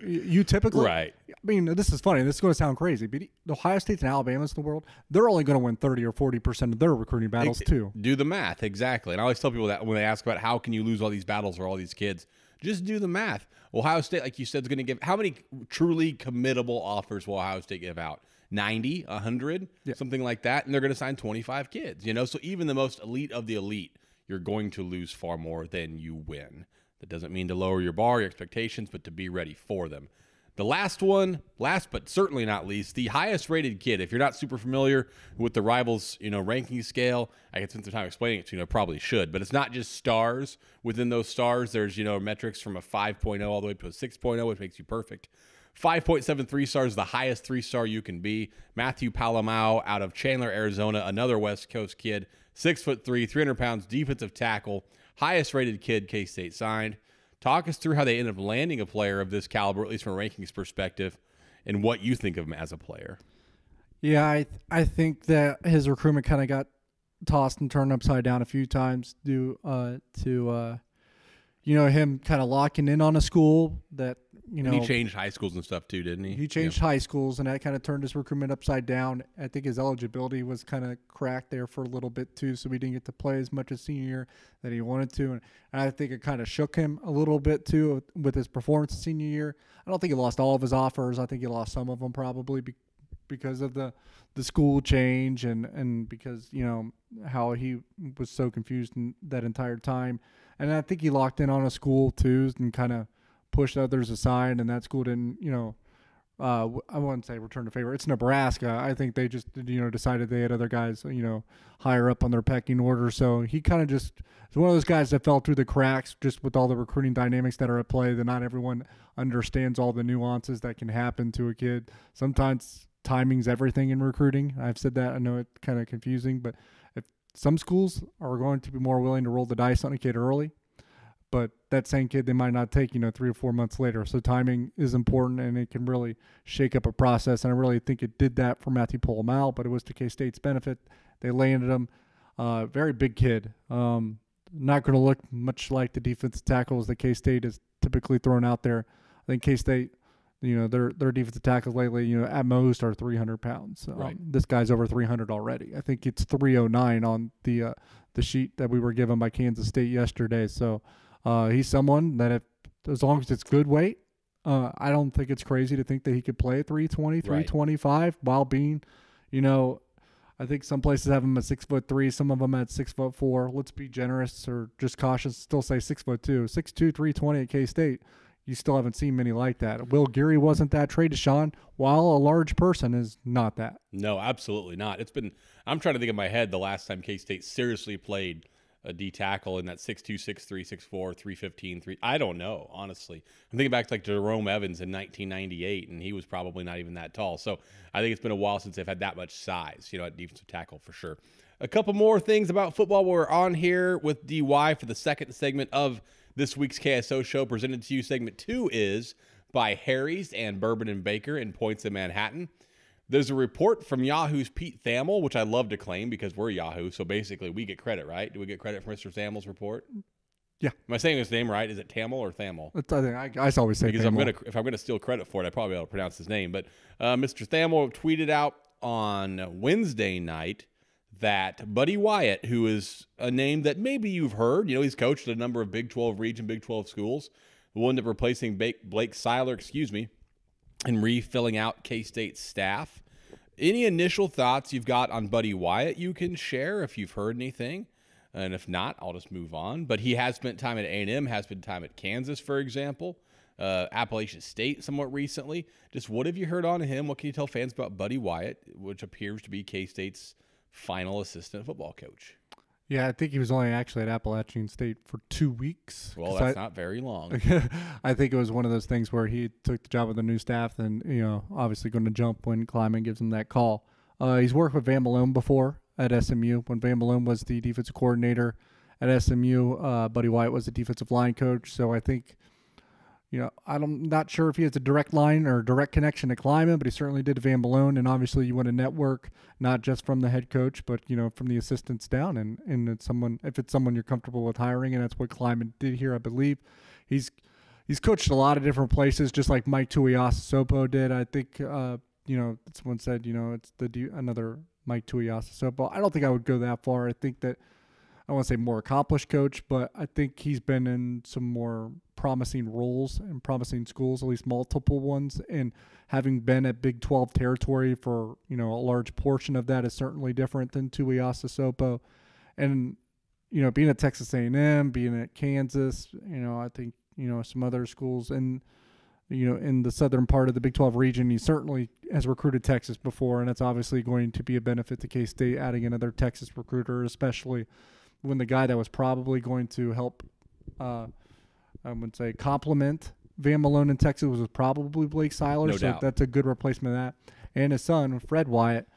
You typically, right? I mean, this is funny. This is going to sound crazy, but the Ohio States and Alabama's in the world, they're only going to win 30 or 40% of their recruiting battles too. Do the math exactly. And I always tell people that when they ask about how can you lose all these battles or all these kids, just do the math. Ohio State, like you said, is going to give how many truly committable offers will Ohio State give out? 90, 100, something like that, and they're going to sign 25 kids. So even the most elite of the elite, you're going to lose far more than you win. That doesn't mean to lower your bar, your expectations, but to be ready for them. The last one, last but certainly not least, the highest rated kid. If you're not super familiar with the Rivals, ranking scale, I can spend some time explaining it to you. Probably should, but it's not just stars. Within those stars, there's metrics from a 5.0 all the way to a 6.0, which makes you perfect. 5.73 stars is the highest 3-star you can be. Matthew Palamau out of Chandler, Arizona, another West Coast kid, 6'3", 300 pounds, defensive tackle, highest rated kid K-State signed. Talk us through how they ended up landing a player of this caliber, at least from a rankings perspective, and what you think of him as a player. Yeah, I think that his recruitment kind of got tossed and turned upside down a few times due to him kind of locking in on a school that And he changed high schools and stuff too, didn't he? He changed high schools, and that kind of turned his recruitment upside down. I think his eligibility was kind of cracked there for a little bit too, so he didn't get to play as much as senior year that he wanted to. And I think it kind of shook him a little bit too with his performance senior year. I don't think he lost all of his offers. I think he lost some of them probably because of the school change and because, how he was so confused that entire time. And I think he locked in on a school too and kind of pushed others aside, and that school didn't, I wouldn't say return to favor. It's Nebraska. I think they just, decided they had other guys, higher up on their pecking order. So he kind of just is one of those guys that fell through the cracks just with all the recruiting dynamics that are at play, that not everyone understands all the nuances that can happen to a kid. Sometimes timing's everything in recruiting. I've said that. I know it's kind of confusing, but if some schools are going to be more willing to roll the dice on a kid early, but that same kid they might not take, 3 or 4 months later. So timing is important, and it can really shake up a process. And I really think it did that for Matthew Palamau, but it was to K-State's benefit. They landed him. Very big kid. Not going to look much like the defensive tackles that K-State has typically thrown out there. I think K-State, their defensive tackles lately, at most are 300 pounds. Right. This guy's over 300 already. I think it's 309 on the sheet that we were given by Kansas State yesterday. So he's someone that as long as it's good weight, I don't think it's crazy to think that he could play 320, 325 while being, I think some places have him at 6'3", some of them at 6'4". Let's be generous or just cautious. Still say 6'2", 6'2", 320 at K-State. You still haven't seen many like that. Will Geary wasn't that. Trey Deshawn, while a large person, is not that. No, absolutely not. I'm trying to think in my head the last time K-State seriously played a D tackle in that 6'2", 6'3", 6'4", 315, 3. I don't know, honestly. I'm thinking back to Jerome Evans in 1998, and he was probably not even that tall. So I think it's been a while since they've had that much size, at defensive tackle for sure. A couple more things about football. We're on here with DY for the second segment of this week's KSO show. Presented to you, segment 2 is by Harry's and Bourbon and Baker in Points in Manhattan. There's a report from Yahoo's Pete Thamel, which I love to claim because we're Yahoo, so basically we get credit, right? Do we get credit for Mr. Thamel's report? Yeah. Am I saying his name right? Is it Thamel or Thamel? I always say because Thamel. if I'm gonna steal credit for it, I probably ought to pronounce his name. But Mr. Thamel tweeted out on Wednesday night that Buddy Wyatt, who is a name that maybe you've heard, he's coached at a number of Big 12 region, Big 12 schools, will end up replacing Blake Seiler, and refilling out K-State's staff. Any initial thoughts you've got on Buddy Wyatt you can share if you've heard anything? And if not, I'll just move on. But he has spent time at A&M, has spent time at Kansas, for example, Appalachian State somewhat recently. Just what have you heard on him? What can you tell fans about Buddy Wyatt, which appears to be K-State's final assistant football coach? Yeah, I think he was only actually at Appalachian State for 2 weeks. Well, that's not very long. I think it was one of those things where he took the job with the new staff and, obviously going to jump when Klieman gives him that call. He's worked with Van Malone before at SMU. When Van Malone was the defensive coordinator at SMU, Buddy Wyatt was the defensive line coach. So I think, I'm not sure if he has a direct line or direct connection to Klieman, but he certainly did to Van Malone. And obviously you want to network not just from the head coach, but, from the assistants down. And if it's someone you're comfortable with hiring, and that's what Klieman did here, I believe. He's coached a lot of different places, just like Mike Tuiasosopo did. I think, someone said, it's another Mike Tuiasosopo. I don't think I would go that far. I think that I want to say more accomplished coach, but I think he's been in some more promising roles and promising schools, at least multiple ones. And having been at Big 12 territory for, a large portion of that is certainly different than Tuiasosopo. And, being at Texas A&M, being at Kansas, I think, some other schools and, in the southern part of the Big 12 region, he certainly has recruited Texas before, and that's obviously going to be a benefit to K-State, adding another Texas recruiter, especially when the guy that was probably going to help, I would say, complement Van Malone in Texas was probably Blake Seiler. No doubt. That's a good replacement of that. And his son, Fred Wyatt,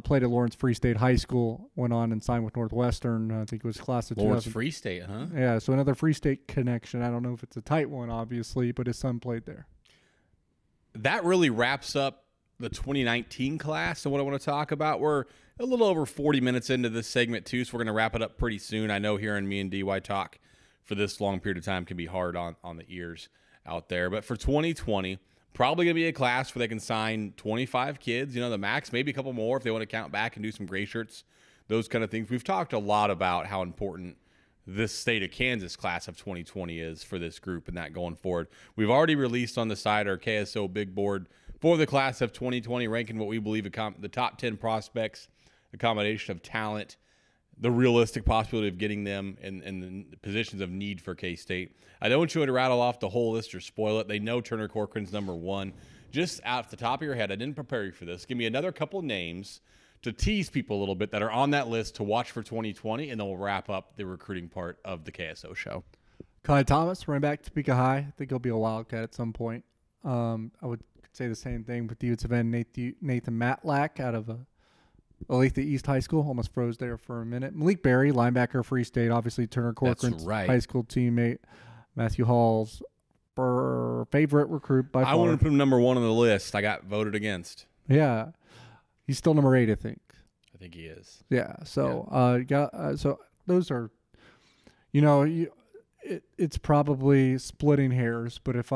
played at Lawrence Free State High School, went on and signed with Northwestern. I think it was class of 2000. Lawrence Free State, huh? Yeah, so another Free State connection. I don't know if it's a tight one, obviously, but his son played there. That really wraps up the 2019 class and what I want to talk about. We're a little over 40 minutes into this segment, too, so we're going to wrap it up pretty soon. I know hearing me and DY talk for this long period of time can be hard on the ears out there. But for 2020, probably going to be a class where they can sign 25 kids, the max, maybe a couple more if they want to count back and do some gray shirts, those kind of things. We've talked a lot about how important this state of Kansas class of 2020 is for this group and that going forward. We've already released on the site our KSO big board for the class of 2020, ranking what we believe the top 10 prospects, a combination of talent, the realistic possibility of getting them in the positions of need for K-State. I don't want you to rattle off the whole list or spoil it. They know Turner Corcoran's number one. Just out the top of your head, I didn't prepare you for this. Give me another couple names to tease people a little bit that are on that list to watch for 2020, and then we'll wrap up the recruiting part of the KSO show. Kai Thomas, running back, Topeka High. I think he'll be a Wildcat at some point. I would say the same thing with defensive end Nathan Matlack out of Olathe East High School. Almost froze there for a minute. Malik Berry, linebacker, Free State. Obviously, Turner Corcoran's high school teammate. Matthew Hall's favorite recruit by far. I wanted to put him number one on the list. I got voted against. Yeah. He's still number 8, I think. I think he is. Yeah. So, so those are, it's probably splitting hairs. But if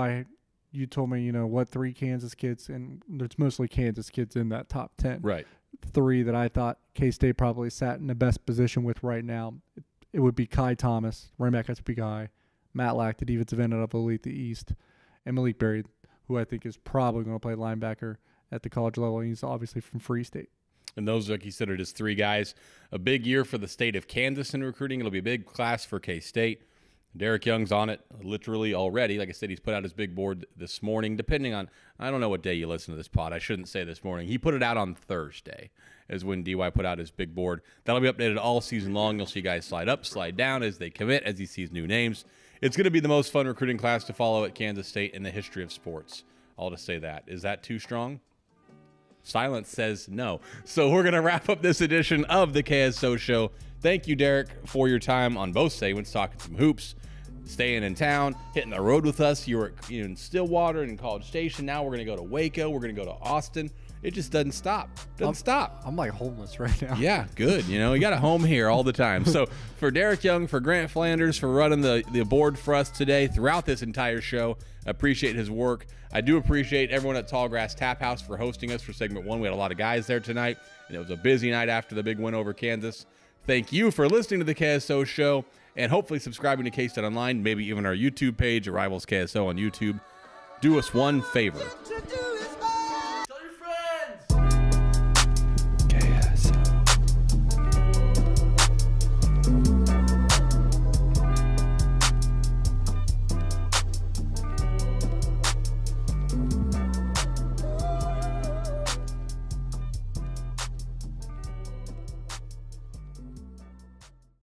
you told me, what 3 Kansas kids, and there's mostly Kansas kids in that top 10. Right. 3 that I thought K-State probably sat in the best position with right now, it would be Kai Thomas, running back at Topeka High, Matlack, the defensive end out of Olathe East, and Malik Berry, who I think is probably going to play linebacker at the college level. He's obviously from Free State. And those, like you said, are just 3 guys. A big year for the state of Kansas in recruiting. It'll be a big class for K-State. Derek Young's on it literally already. Like I said, he's put out his big board this morning, depending on, I don't know what day you listen to this pod. I shouldn't say this morning. He put it out on Thursday is when DY put out his big board. That'll be updated all season long. You'll see guys slide up, slide down as they commit, as he sees new names. It's going to be the most fun recruiting class to follow at Kansas State in the history of sports. I'll just say that. Is that too strong? Silence says no. So we're going to wrap up this edition of the KSO Show. Thank you, Derek, for your time on both segments, talking some hoops, staying in town, hitting the road with us. You were in Stillwater and College Station. Now we're going to go to Waco. We're going to go to Austin. It just doesn't stop. Stop. I'm like homeless right now. Yeah, good. You got a home here all the time. So for Derek Young, for Grant Flanders, for running the board for us today throughout this entire show, appreciate his work. I do appreciate everyone at Tallgrass Tap House for hosting us for segment 1. We had a lot of guys there tonight, and it was a busy night after the big win over Kansas. Thank you for listening to the KSO Show, and hopefully subscribing to K-StateOnline, maybe even our YouTube page, Rivals KSO on YouTube. Do us one favor.